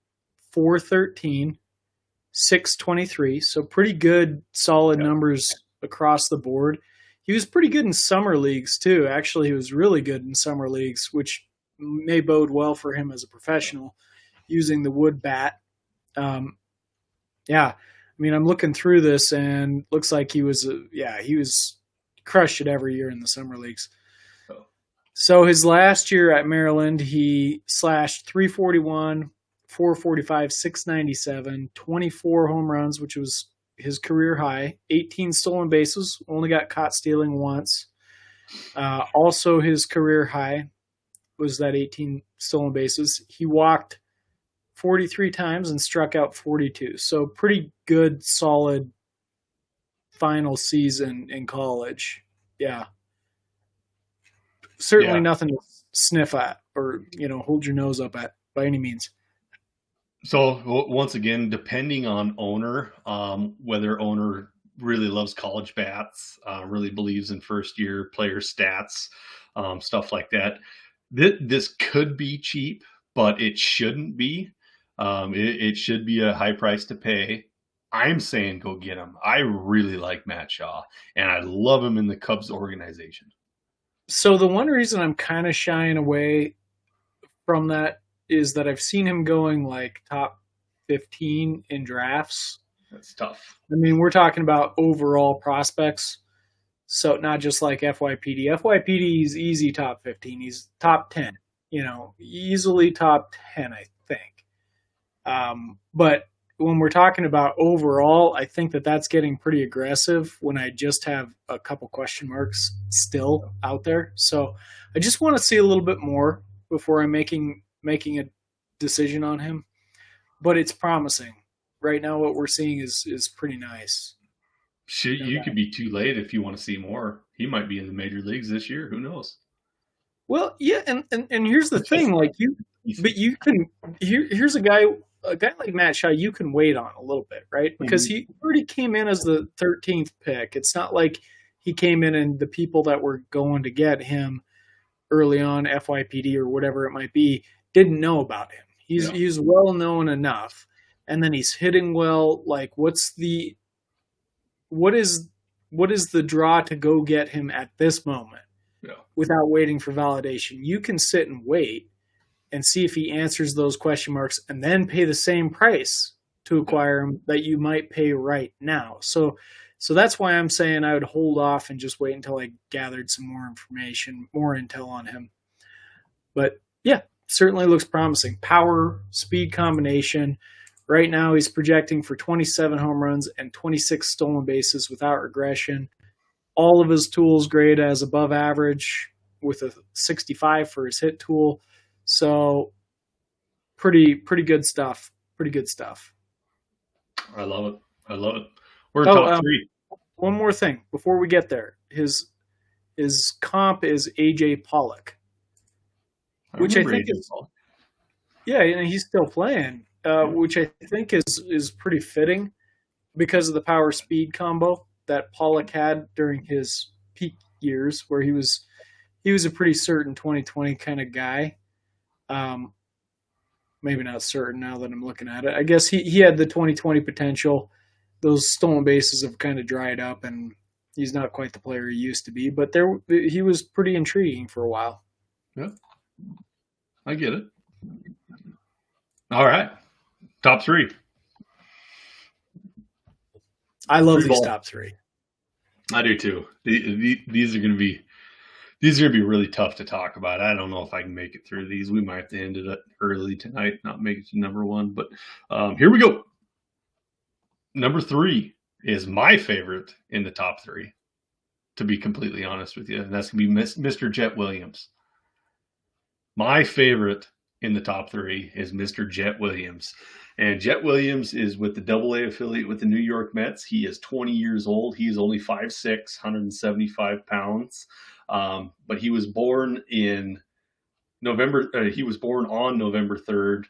413, 623. So pretty good, solid numbers across the board. He was pretty good in summer leagues too. Actually, he was really good in summer leagues, which may bode well for him as a professional using the wood bat. I mean, I'm looking through this and looks like he was crushed it every year in the summer leagues. So his last year at Maryland, he slashed 341, 445, 697, 24 home runs, which was his career high, 18 stolen bases, only got caught stealing once. Also his career high was that 18 stolen bases. He walked 43 times and struck out 42. So pretty good, solid final season in college. Yeah. Certainly nothing to sniff at or, hold your nose up at by any means. So once again, depending on owner, whether owner really loves college bats, really believes in first year player stats, stuff like that. This could be cheap, but it shouldn't be. It should be a high price to pay. I'm saying go get him. I really like Matt Shaw, and I love him in the Cubs organization. So the one reason I'm kind of shying away from that is that I've seen him going like top 15 in drafts. That's tough. I mean, we're talking about overall prospects. So not just like FYPD. FYPD is easy top 15. He's top 10, easily top 10, I think. But when we're talking about overall, I think that that's getting pretty aggressive when I just have a couple question marks still out there. So I just want to see a little bit more before I'm making a decision on him. But it's promising. Right now what we're seeing is pretty nice. You could be too late if you want to see more. He might be in the major leagues this year. Who knows? Well, yeah, and here's the thing, like here's a guy like Matt Shaw, you can wait on a little bit, right? Because he already came in as the 13th pick. It's not like he came in and the people that were going to get him early on, FYPD or whatever it might be, didn't know about him. He's well known enough, and then he's hitting well. Like, what is the draw to go get him at this moment without waiting for validation? You can sit and wait and see if he answers those question marks and then pay the same price to acquire him that you might pay right now. So that's why I'm saying I would hold off and just wait until I gathered some more information, more intel on him. But yeah, certainly looks promising. Power, speed combination. Right now he's projecting for 27 home runs and 26 stolen bases without regression. All of his tools grade as above average with a 65 for his hit tool. So pretty good stuff. Pretty good stuff. I love it. We're in top three. One more thing before we get there. His comp is AJ Pollock, which I think is, and he's still playing. which I think is pretty fitting because of the power speed combo that Pollock had during his peak years, where he was a pretty certain 2020 kind of guy. Maybe not certain now that I'm looking at it. I guess he had the 2020 potential. Those stolen bases have kind of dried up, and he's not quite the player he used to be. But he was pretty intriguing for a while. Yeah, I get it. All right, top three. I love these top three. I do too. These are going to be really tough to talk about. I don't know if I can make it through these. We might have to end it early tonight, not make it to number one. But here we go. Number three is my favorite in the top three, to be completely honest with you. And that's going to be Mr. Jett Williams. My favorite in the top three is Mr. Jett Williams. And Jett Williams is with the AA affiliate with the New York Mets. He is 20 years old. He is only 5'6", 175 pounds. But he was born in November. He was born on November 3rd.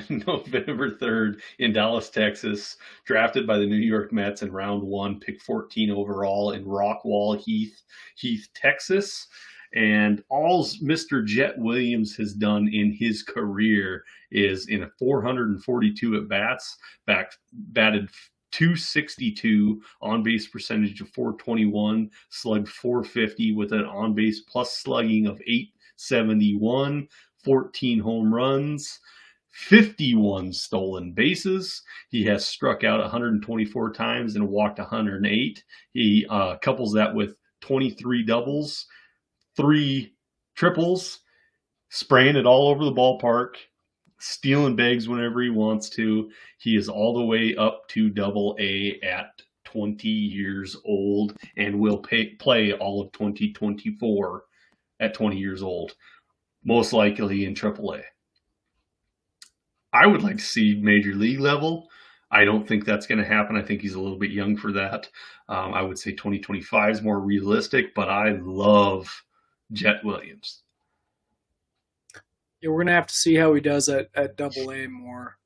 November 3rd in Dallas, Texas. Drafted by the New York Mets in round 1, pick 14 overall in Rockwall Heath, Texas. And all Mr. Jett Williams has done in his career is in 442 at-bats, batted .262, on-base percentage of .421, slugged .450 with an on-base plus slugging of .871, 14 home runs, 51 stolen bases. He has struck out 124 times and walked 108. He couples that with 23 doubles, 3 triples, spraying it all over the ballpark, stealing bags whenever he wants to. He is all the way up to AA at 20 years old and will play all of 2024 at 20 years old, most likely in AAA. I would like to see major league level. I don't think that's going to happen. I think he's a little bit young for that. I would say 2025 is more realistic, but I love Jett Williams. Yeah, we're going to have to see how he does at AA more.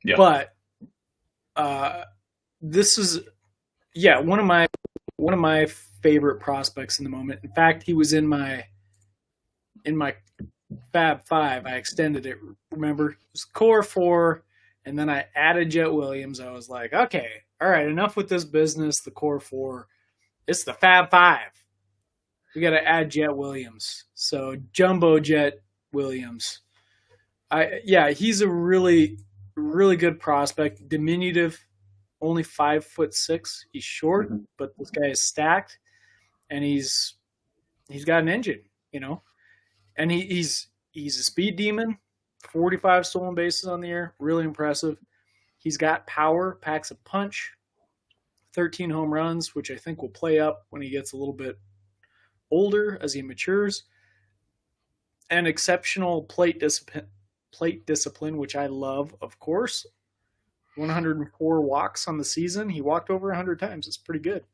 Yeah. But this is, one of my favorite prospects in the moment. In fact, he was in my Fab 5. I extended it. Remember, it was core 4, and then I added Jett Williams. I was like, okay, all right, enough with this business. The core 4, it's the Fab 5. We got to add Jett Williams. So Jumbo Jett Williams. He's a really, really good prospect. Diminutive, only 5'6". He's short, but this guy is stacked, and he's got an engine, and he's a speed demon. 45 stolen bases on the year, really impressive. He's got power, packs a punch. 13 home runs, which I think will play up when he gets a little bit older as he matures. And exceptional plate discipline, which I love, of course. 104 walks on the season. He walked over 100 times. It's pretty good.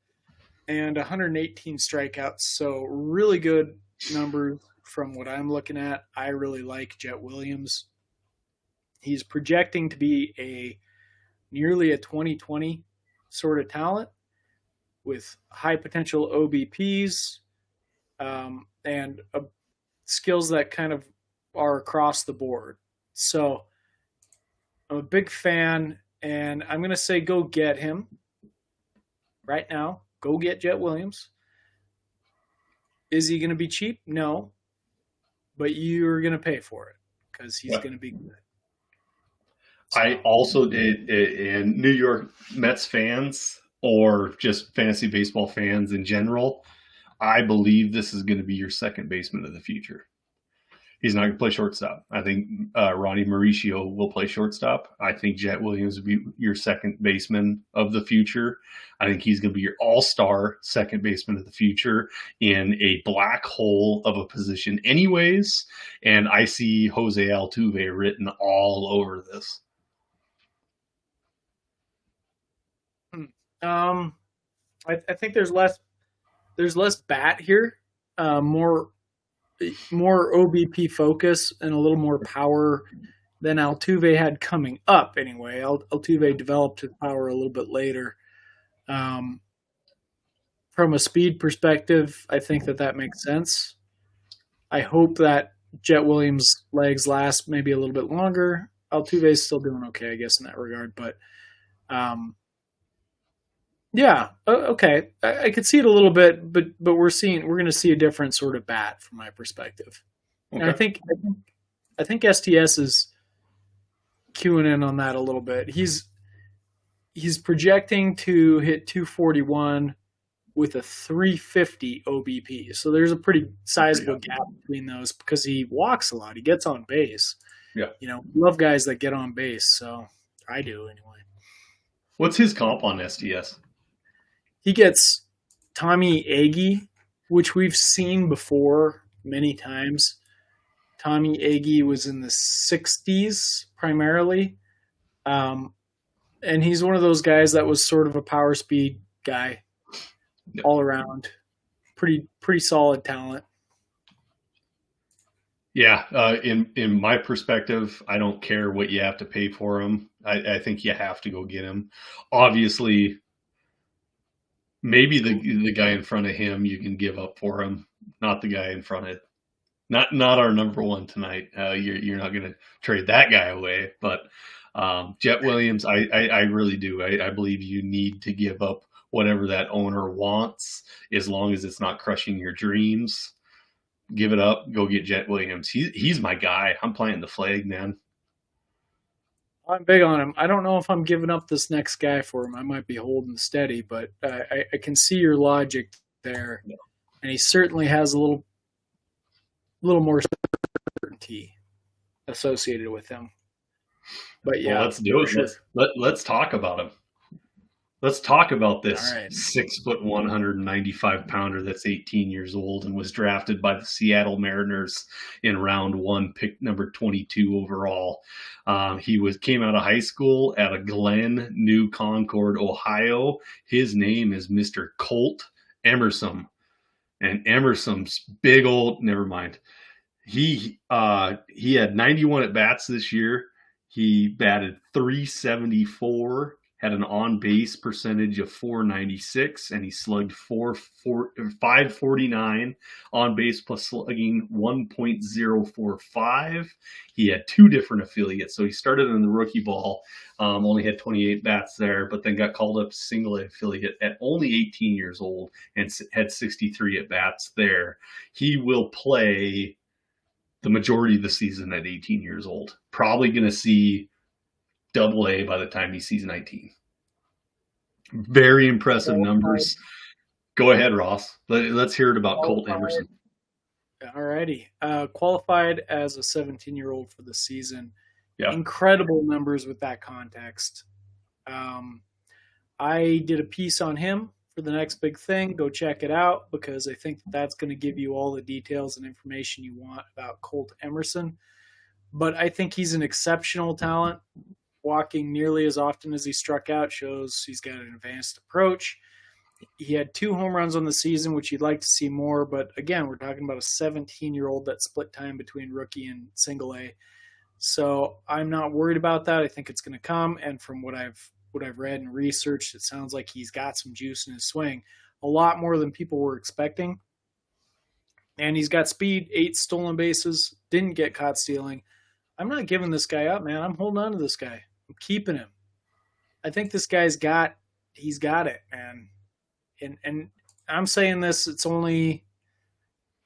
And 118 strikeouts. So really good numbers from what I'm looking at. I really like Jett Williams. He's projecting to be nearly a 2020 sort of talent with high potential OBPs and skills that kind of are across the board. So I'm a big fan, and I'm going to say go get him right now. Go get Jett Williams. Is he going to be cheap? No. But you're going to pay for it because he's going to be good. So. I also did, and New York Mets fans or just fantasy baseball fans in general, I believe this is going to be your second baseman of the future. He's not going to play shortstop. I think Ronnie Mauricio will play shortstop. I think Jett Williams will be your second baseman of the future. I think he's going to be your all-star second baseman of the future in a black hole of a position anyways. And I see Jose Altuve written all over this. I think there's less bat here, more OBP focus and a little more power than Altuve had coming up anyway. Altuve developed his power a little bit later. From a speed perspective, I think that makes sense. I hope that Jett Williams' legs last maybe a little bit longer. Altuve's still doing okay, I guess, in that regard. But yeah, okay, I could see it a little bit, but we're going to see a different sort of bat from my perspective. Okay. And I think STS is queuing in on that a little bit. He's projecting to hit 241 with a 350 OBP. So there's a pretty sizable gap between those because he walks a lot. He gets on base. Yeah. You know, love guys that get on base. So I do anyway. What's his comp on STS? He gets Tommy Agee, which we've seen before many times. Tommy Agee was in the 60s primarily. And he's one of those guys that was sort of a power speed guy. Yep. All around, pretty solid talent. Yeah, in my perspective, I don't care what you have to pay for him. I think you have to go get him. Obviously, maybe the guy in front of him you can give up for him, not the guy in front of not our number one tonight. You're not going to trade that guy away, but Jett Williams, I really do. I believe you need to give up whatever that owner wants, as long as it's not crushing your dreams. Give it up. Go get Jett Williams. He's my guy. I'm planting the flag, man. I'm big on him. I don't know if I'm giving up this next guy for him. I might be holding steady, but I can see your logic there. Yeah. And he certainly has a little more certainty associated with him. But yeah, well, let's do it. Sure. Let's talk about him. Let's talk about this 6 foot 195 pounder that's 18 years old and was drafted by the Seattle Mariners in round 1, pick number 22 overall. He came out of high school at a Glen, New Concord, Ohio. His name is Mr. Colt Emerson, and Emerson's big old. Never mind. He had 91 at bats this year. He batted .374. Had an on-base percentage of .496, and he slugged .549, on-base plus slugging 1.045. He had 2 different affiliates. So he started in the rookie ball, only had 28 bats there, but then got called up to single-A affiliate at only 18 years old and had 63 at-bats there. He will play the majority of the season at 18 years old. Probably going to see Double-A by the time he sees 19. Very impressive numbers. Go ahead, Ross. Let's hear it about Colt Emerson. All righty. Qualified as a 17-year-old for the season. Yeah. Incredible numbers with that context. I did a piece on him for the next big thing. Go check it out because I think that's going to give you all the details and information you want about Colt Emerson. But I think he's an exceptional talent. Walking nearly as often as he struck out shows he's got an advanced approach. He had 2 home runs on the season, which you'd like to see more. But again, we're talking about a 17-year-old that split time between rookie and single-A. So I'm not worried about that. I think it's going to come. And from what I've read and researched, it sounds like he's got some juice in his swing, a lot more than people were expecting. And he's got speed, 8 stolen bases, didn't get caught stealing. I'm not giving this guy up, man. I'm holding on to this guy. I'm keeping him. I think this guy's got it, man. And I'm saying this, it's only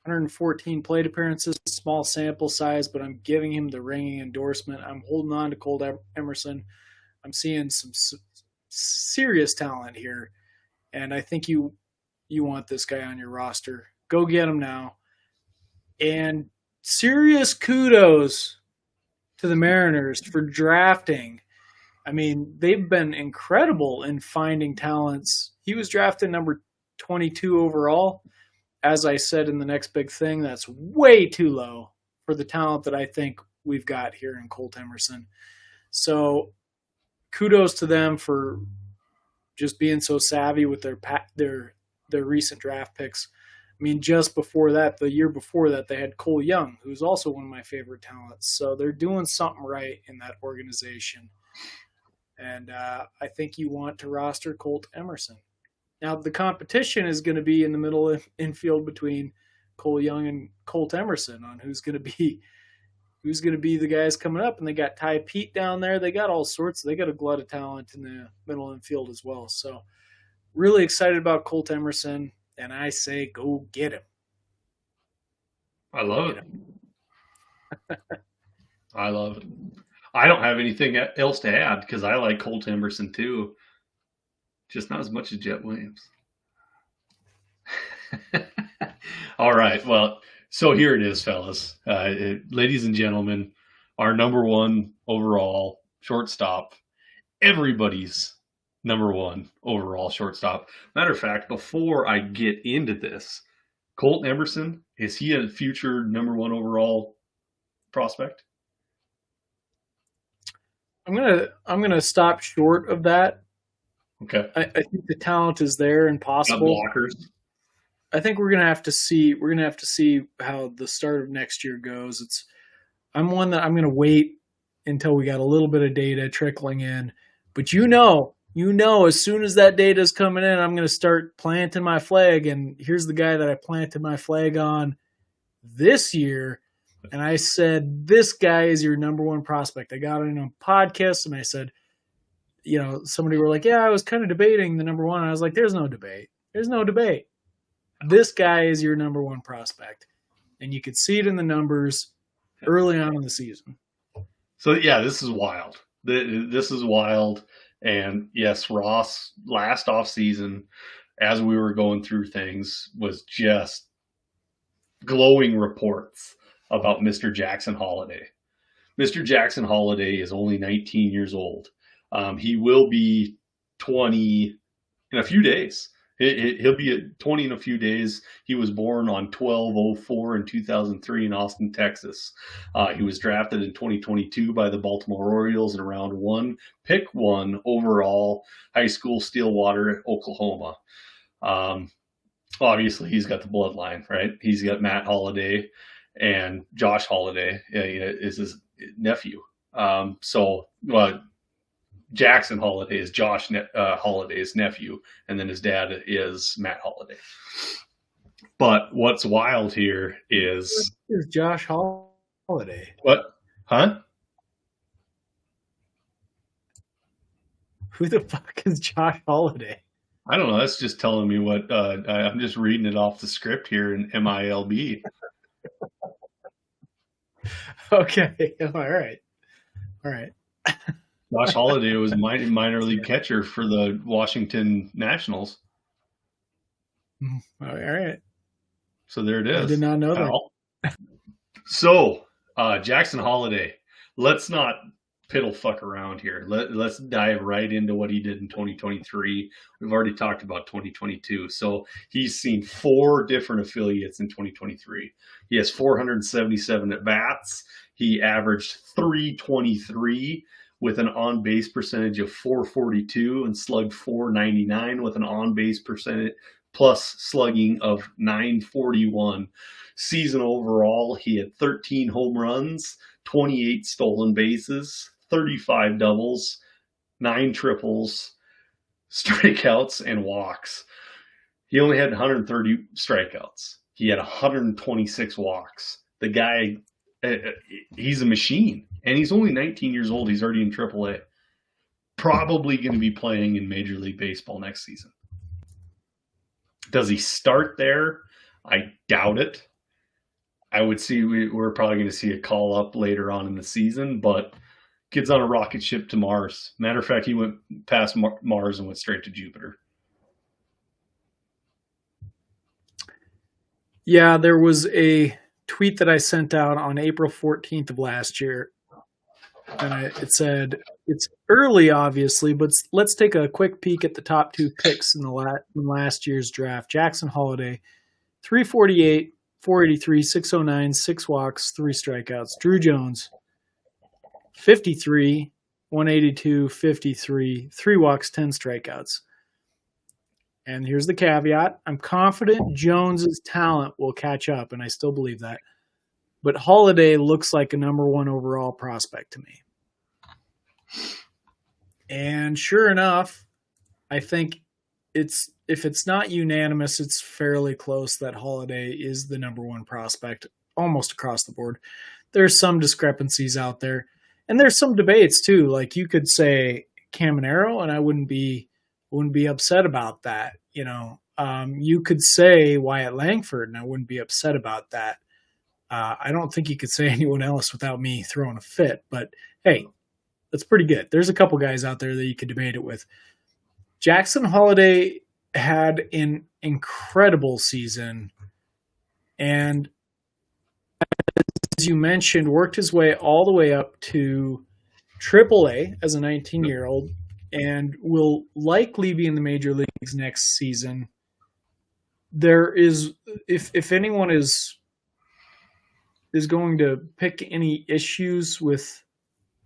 114 plate appearances, small sample size, but I'm giving him the ringing endorsement. I'm holding on to Colt Emerson. I'm seeing some serious talent here, and I think you want this guy on your roster. Go get him now. And serious kudos to the Mariners for drafting. I mean, they've been incredible in finding talents. He was drafted number 22 overall. As I said in the next big thing, that's way too low for the talent that I think we've got here in Colt Emerson. So kudos to them for just being so savvy with their recent draft picks. mean, just before that, the year before that, they had Cole Young, who's also one of my favorite talents. So they're doing something right in that organization. And I think you want to roster Colt Emerson. Now, the competition is going to be in the middle infield between Cole Young and Colt Emerson on who's going to be the guys coming up. And they got Ty Pete down there. They got all sorts. They got a glut of talent in the middle infield as well. So really excited about Colt Emerson. And I say go get him. I love it. I love it. I don't have anything else to add because I like Colt Emerson too. Just not as much as Jett Williams. All right. Well, so here it is, fellas. Ladies and gentlemen, our number one overall shortstop, everybody's number one overall shortstop. Matter of fact, before I get into this, Colt Emerson, is he a future number one overall prospect? I'm gonna stop short of that. Okay. I think the talent is there and possible. Blockers. I think we're gonna have to see. We're gonna have to see how the start of next year goes. I'm one that I'm gonna wait until we got a little bit of data trickling in. But you know, as soon as that data is coming in, I'm gonna start planting my flag. And here's the guy that I planted my flag on this year. And I said, this guy is your number one prospect. I got it on a podcast and I said, somebody were like, yeah, I was kind of debating the number one. And I was like, there's no debate. There's no debate. This guy is your number one prospect. And you could see it in the numbers early on in the season. So, yeah, this is wild. This is wild. And, yes, Ross, last offseason, as we were going through things, was just glowing reports about Mr. Jackson Holliday. Mr. Jackson Holliday is only 19 years old. He will be 20 in a few days. He'll be at 20 in a few days. He was born on 12/04 in 2003 in Austin, Texas. He was drafted in 2022 by the Baltimore Orioles in round 1, pick 1 overall, high school, Stillwater, Oklahoma. Obviously, he's got the bloodline, right? He's got Matt Holliday. And Josh Holliday is his nephew. Jackson Holliday is Josh Holliday's nephew, and then his dad is Matt Holliday. But what's wild here is Josh Holliday. What? Huh? Who the fuck is Josh Holliday? I don't know. That's just telling me what I'm just reading it off the script here in MILB. Okay. All right. Josh Holliday was a minor league catcher for the Washington Nationals. All right. So there it is. I did not know that. So, Jackson Holliday, let's not piddle fuck around here. Let's dive right into what he did in 2023. We've already talked about 2022. So he's seen 4 different affiliates in 2023. He has 477 at-bats. He averaged .323 with an on-base percentage of .442 and slugged .499 with an on-base percentage plus slugging of .941. Season overall, he had 13 home runs, 28 stolen bases, 35 doubles, 9 triples, strikeouts, and walks. He only had 130 strikeouts. He had 126 walks. The guy, he's a machine. And he's only 19 years old. He's already in AAA. Probably going to be playing in Major League Baseball next season. Does he start there? I doubt it. I would see we're probably going to see a call up later on in the season, but kid's on a rocket ship to Mars. Matter of fact, he went past Mars and went straight to Jupiter. Yeah, there was a tweet that I sent out on April 14th of last year. And it said, it's early, obviously, but let's take a quick peek at the top 2 picks in last year's draft. Jackson Holliday, 348, 483, 609, 6 walks, 3 strikeouts. Drew Jones, 53, 182, 53, 3 walks, 10 strikeouts. and here's the caveat, I'm confident Jones's talent will catch up, and I still believe that. But Holliday looks like a number 1 overall prospect to me. And sure enough, I think if it's not unanimous, it's fairly close that Holliday is the number 1 prospect almost across the board. There's some discrepancies out there, and there's some debates too. Like you could say Caminero, and I wouldn't be upset about that. You could say Wyatt Langford, and I wouldn't be upset about that. I don't think you could say anyone else without me throwing a fit, but hey, that's pretty good. There's a couple guys out there that you could debate it with. Jackson Holliday had an incredible season, and as you mentioned, worked his way all the way up to AAA as a 19-year-old, and will likely be in the major leagues next season. There is, if anyone is going to pick any issues with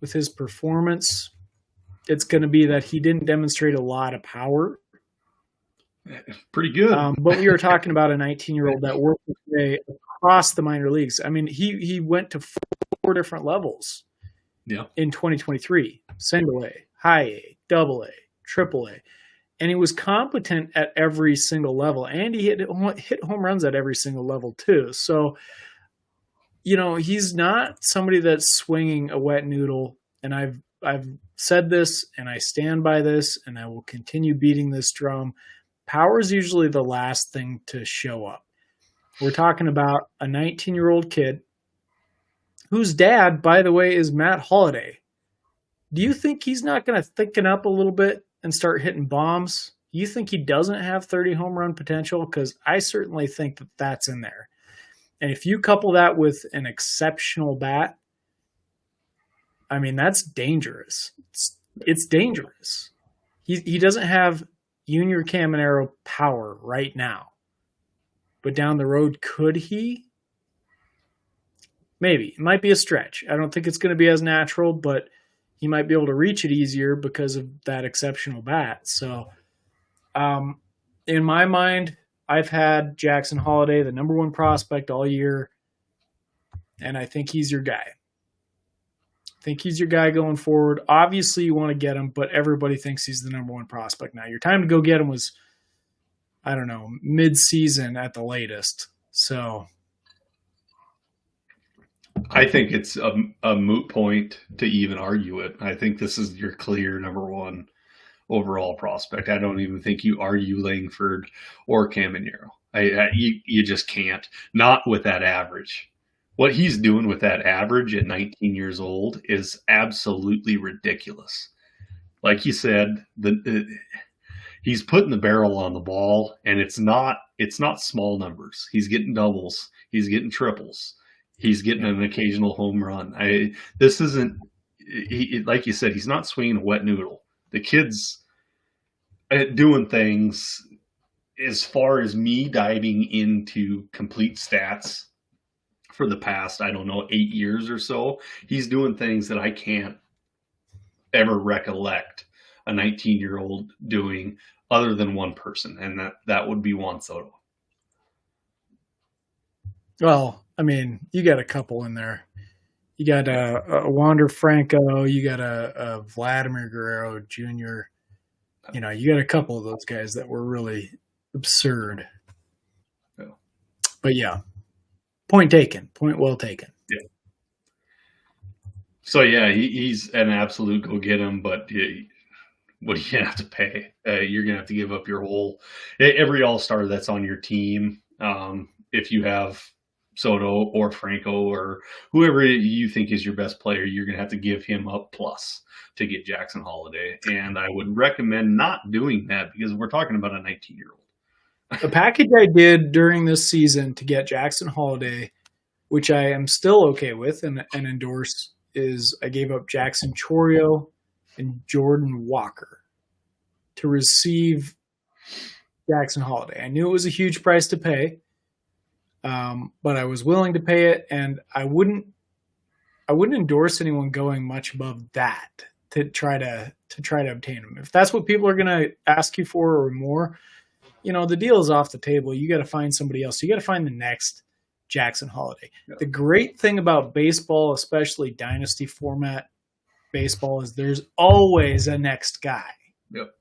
his performance, it's going to be that he didn't demonstrate a lot of power. Pretty good. But we were talking about a 19-year-old that worked his way across the minor leagues. I mean, he went to 4 different levels in 2023. Single A, high A, double A, triple A. And he was competent at every single level. And he hit home runs at every single level too. So, he's not somebody that's swinging a wet noodle. And I've said this, and I stand by this, and I will continue beating this drum. Power is usually the last thing to show up. We're talking about a 19-year-old kid whose dad, by the way, is Matt Holliday. Do you think he's not going to thicken up a little bit and start hitting bombs? You think he doesn't have 30 home run potential? Because I certainly think that that's in there. And if you couple that with an exceptional bat, I mean, that's dangerous. It's dangerous. He doesn't have Junior Caminero power right now. But down the road, could he? Maybe. It might be a stretch. I don't think it's going to be as natural, but he might be able to reach it easier because of that exceptional bat. So, in my mind, I've had Jackson Holliday, the number 1 prospect all year, and I think he's your guy. I think he's your guy going forward. Obviously, you want to get him, but everybody thinks he's the number 1 prospect now. Your time to go get him was, I don't know, mid-season at the latest. So I think it's a moot point to even argue it. I think this is your clear number 1 overall prospect. I don't even think you argue Langford or Caminero. You just can't. Not with that average. What he's doing with that average at 19 years old is absolutely ridiculous. Like you said, he's putting the barrel on the ball, and it's not small numbers. He's getting doubles. He's getting triples. He's getting an occasional home run. This isn't like you said. He's not swinging a wet noodle. The kid's doing things. As far as me diving into complete stats for the past, 8 years or so, he's doing things that I can't ever recollect a 19-year-old doing other than one person, and that would be Juan Soto. Well, I mean, you got a couple in there. You got a Wander Franco. You got a Vladimir Guerrero Jr. You got a couple of those guys that were really absurd. Yeah. But yeah, point taken. Point well taken. Yeah. So yeah, he's an absolute go get him. But what are you gonna have to pay? You're gonna have to give up your whole every all-star that's on your team. If you have Soto or Franco or whoever you think is your best player, you're going to have to give him up plus to get Jackson Holliday. And I would recommend not doing that because we're talking about a 19-year-old. The package I did during this season to get Jackson Holliday, which I am still okay with and endorse, is I gave up Jackson Chorio and Jordan Walker to receive Jackson Holliday. I knew it was a huge price to pay. But I was willing to pay it, and I wouldn't endorse anyone going much above that to try to obtain them. If that's what people are going to ask you for or more, the deal is off the table. You got to find somebody else. You got to find the next Jackson Holliday. Yeah. The great thing about baseball, especially dynasty format baseball, is there's always a next guy. Yep.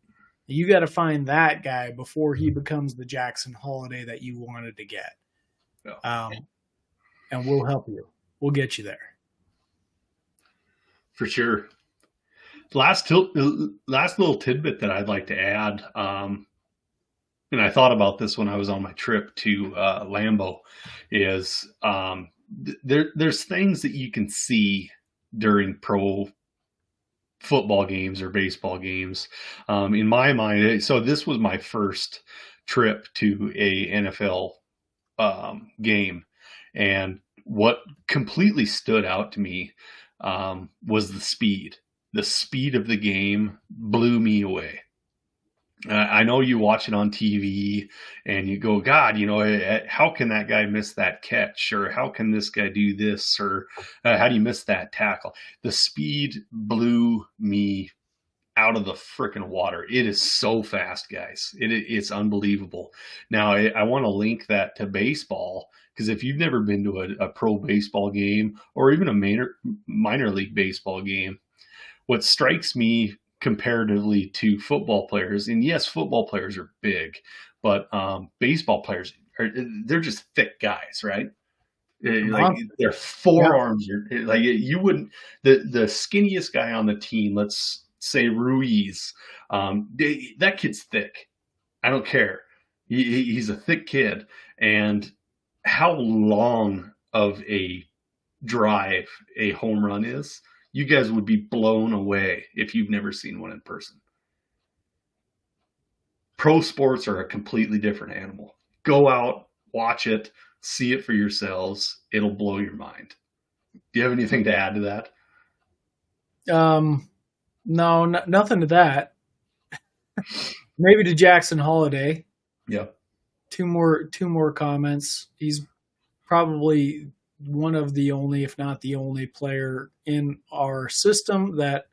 You got to find that guy before he becomes the Jackson Holliday that you wanted to get. Yeah. And we'll help you. We'll get you there. For sure. Last little tidbit that I'd like to add, and I thought about this when I was on my trip to Lambeau, is there's things that you can see during pro football games or baseball games. In my mind, so this was my first trip to a NFL game, and what completely stood out to me was the speed. The speed of the game blew me away. I know you watch it on TV and you go, God, how can that guy miss that catch? Or how can this guy do this? Or how do you miss that tackle? The speed blew me out of the freaking water. It is so fast, guys. It's unbelievable. Now, I want to link that to baseball, because if you've never been to a pro baseball game or even a minor league baseball game, what strikes me comparatively to football players, and yes, football players are big, but baseball players they're just thick guys, right? Like their forearms are like, you wouldn't, the skinniest guy on the team, let's say Ruiz, that kid's thick. I don't care. He's a thick kid, and how long of a drive a home run is, you guys would be blown away if you've never seen one in person. Pro sports are a completely different animal. Go out, watch it, see it for yourselves. It'll blow your mind. Do you have anything to add to that? No, nothing to that. Maybe to Jackson Holliday. Yeah. Two more comments. He's probably one of the only, if not the only player in our system that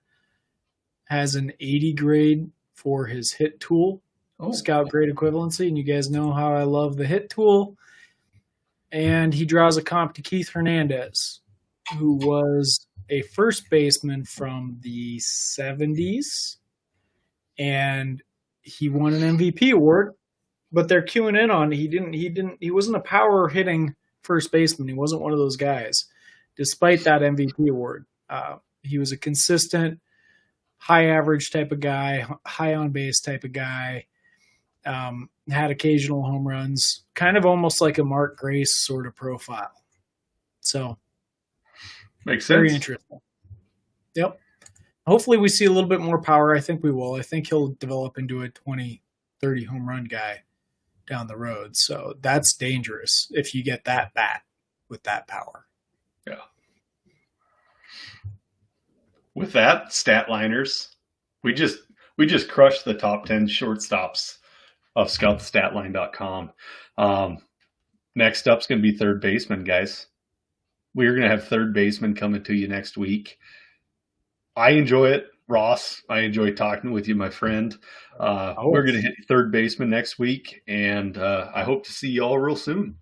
has an 80 grade for his hit tool, Scout grade equivalency. And you guys know how I love the hit tool. And he draws a comp to Keith Hernandez, who was a first baseman from the 70s. And he won an MVP award, but they're queuing in on, he wasn't a power hitting first baseman. He wasn't one of those guys, despite that MVP award. He was a consistent, high average type of guy, high on base type of guy. Had occasional home runs, kind of almost like a Mark Grace sort of profile. So, makes sense. Very interesting. Yep. Hopefully we see a little bit more power. I think we will. I think he'll develop into a 20, 30 home run guy down the road. So that's dangerous if you get that bat with that power. Yeah. With that, Statliners, we just crushed the top 10 shortstops of ScoutTheStatline.com. Next up's going to be third baseman, guys. We're going to have third baseman coming to you next week. I enjoy it. Ross, I enjoy talking with you, my friend. We're going to hit third baseman next week, and I hope to see you all real soon.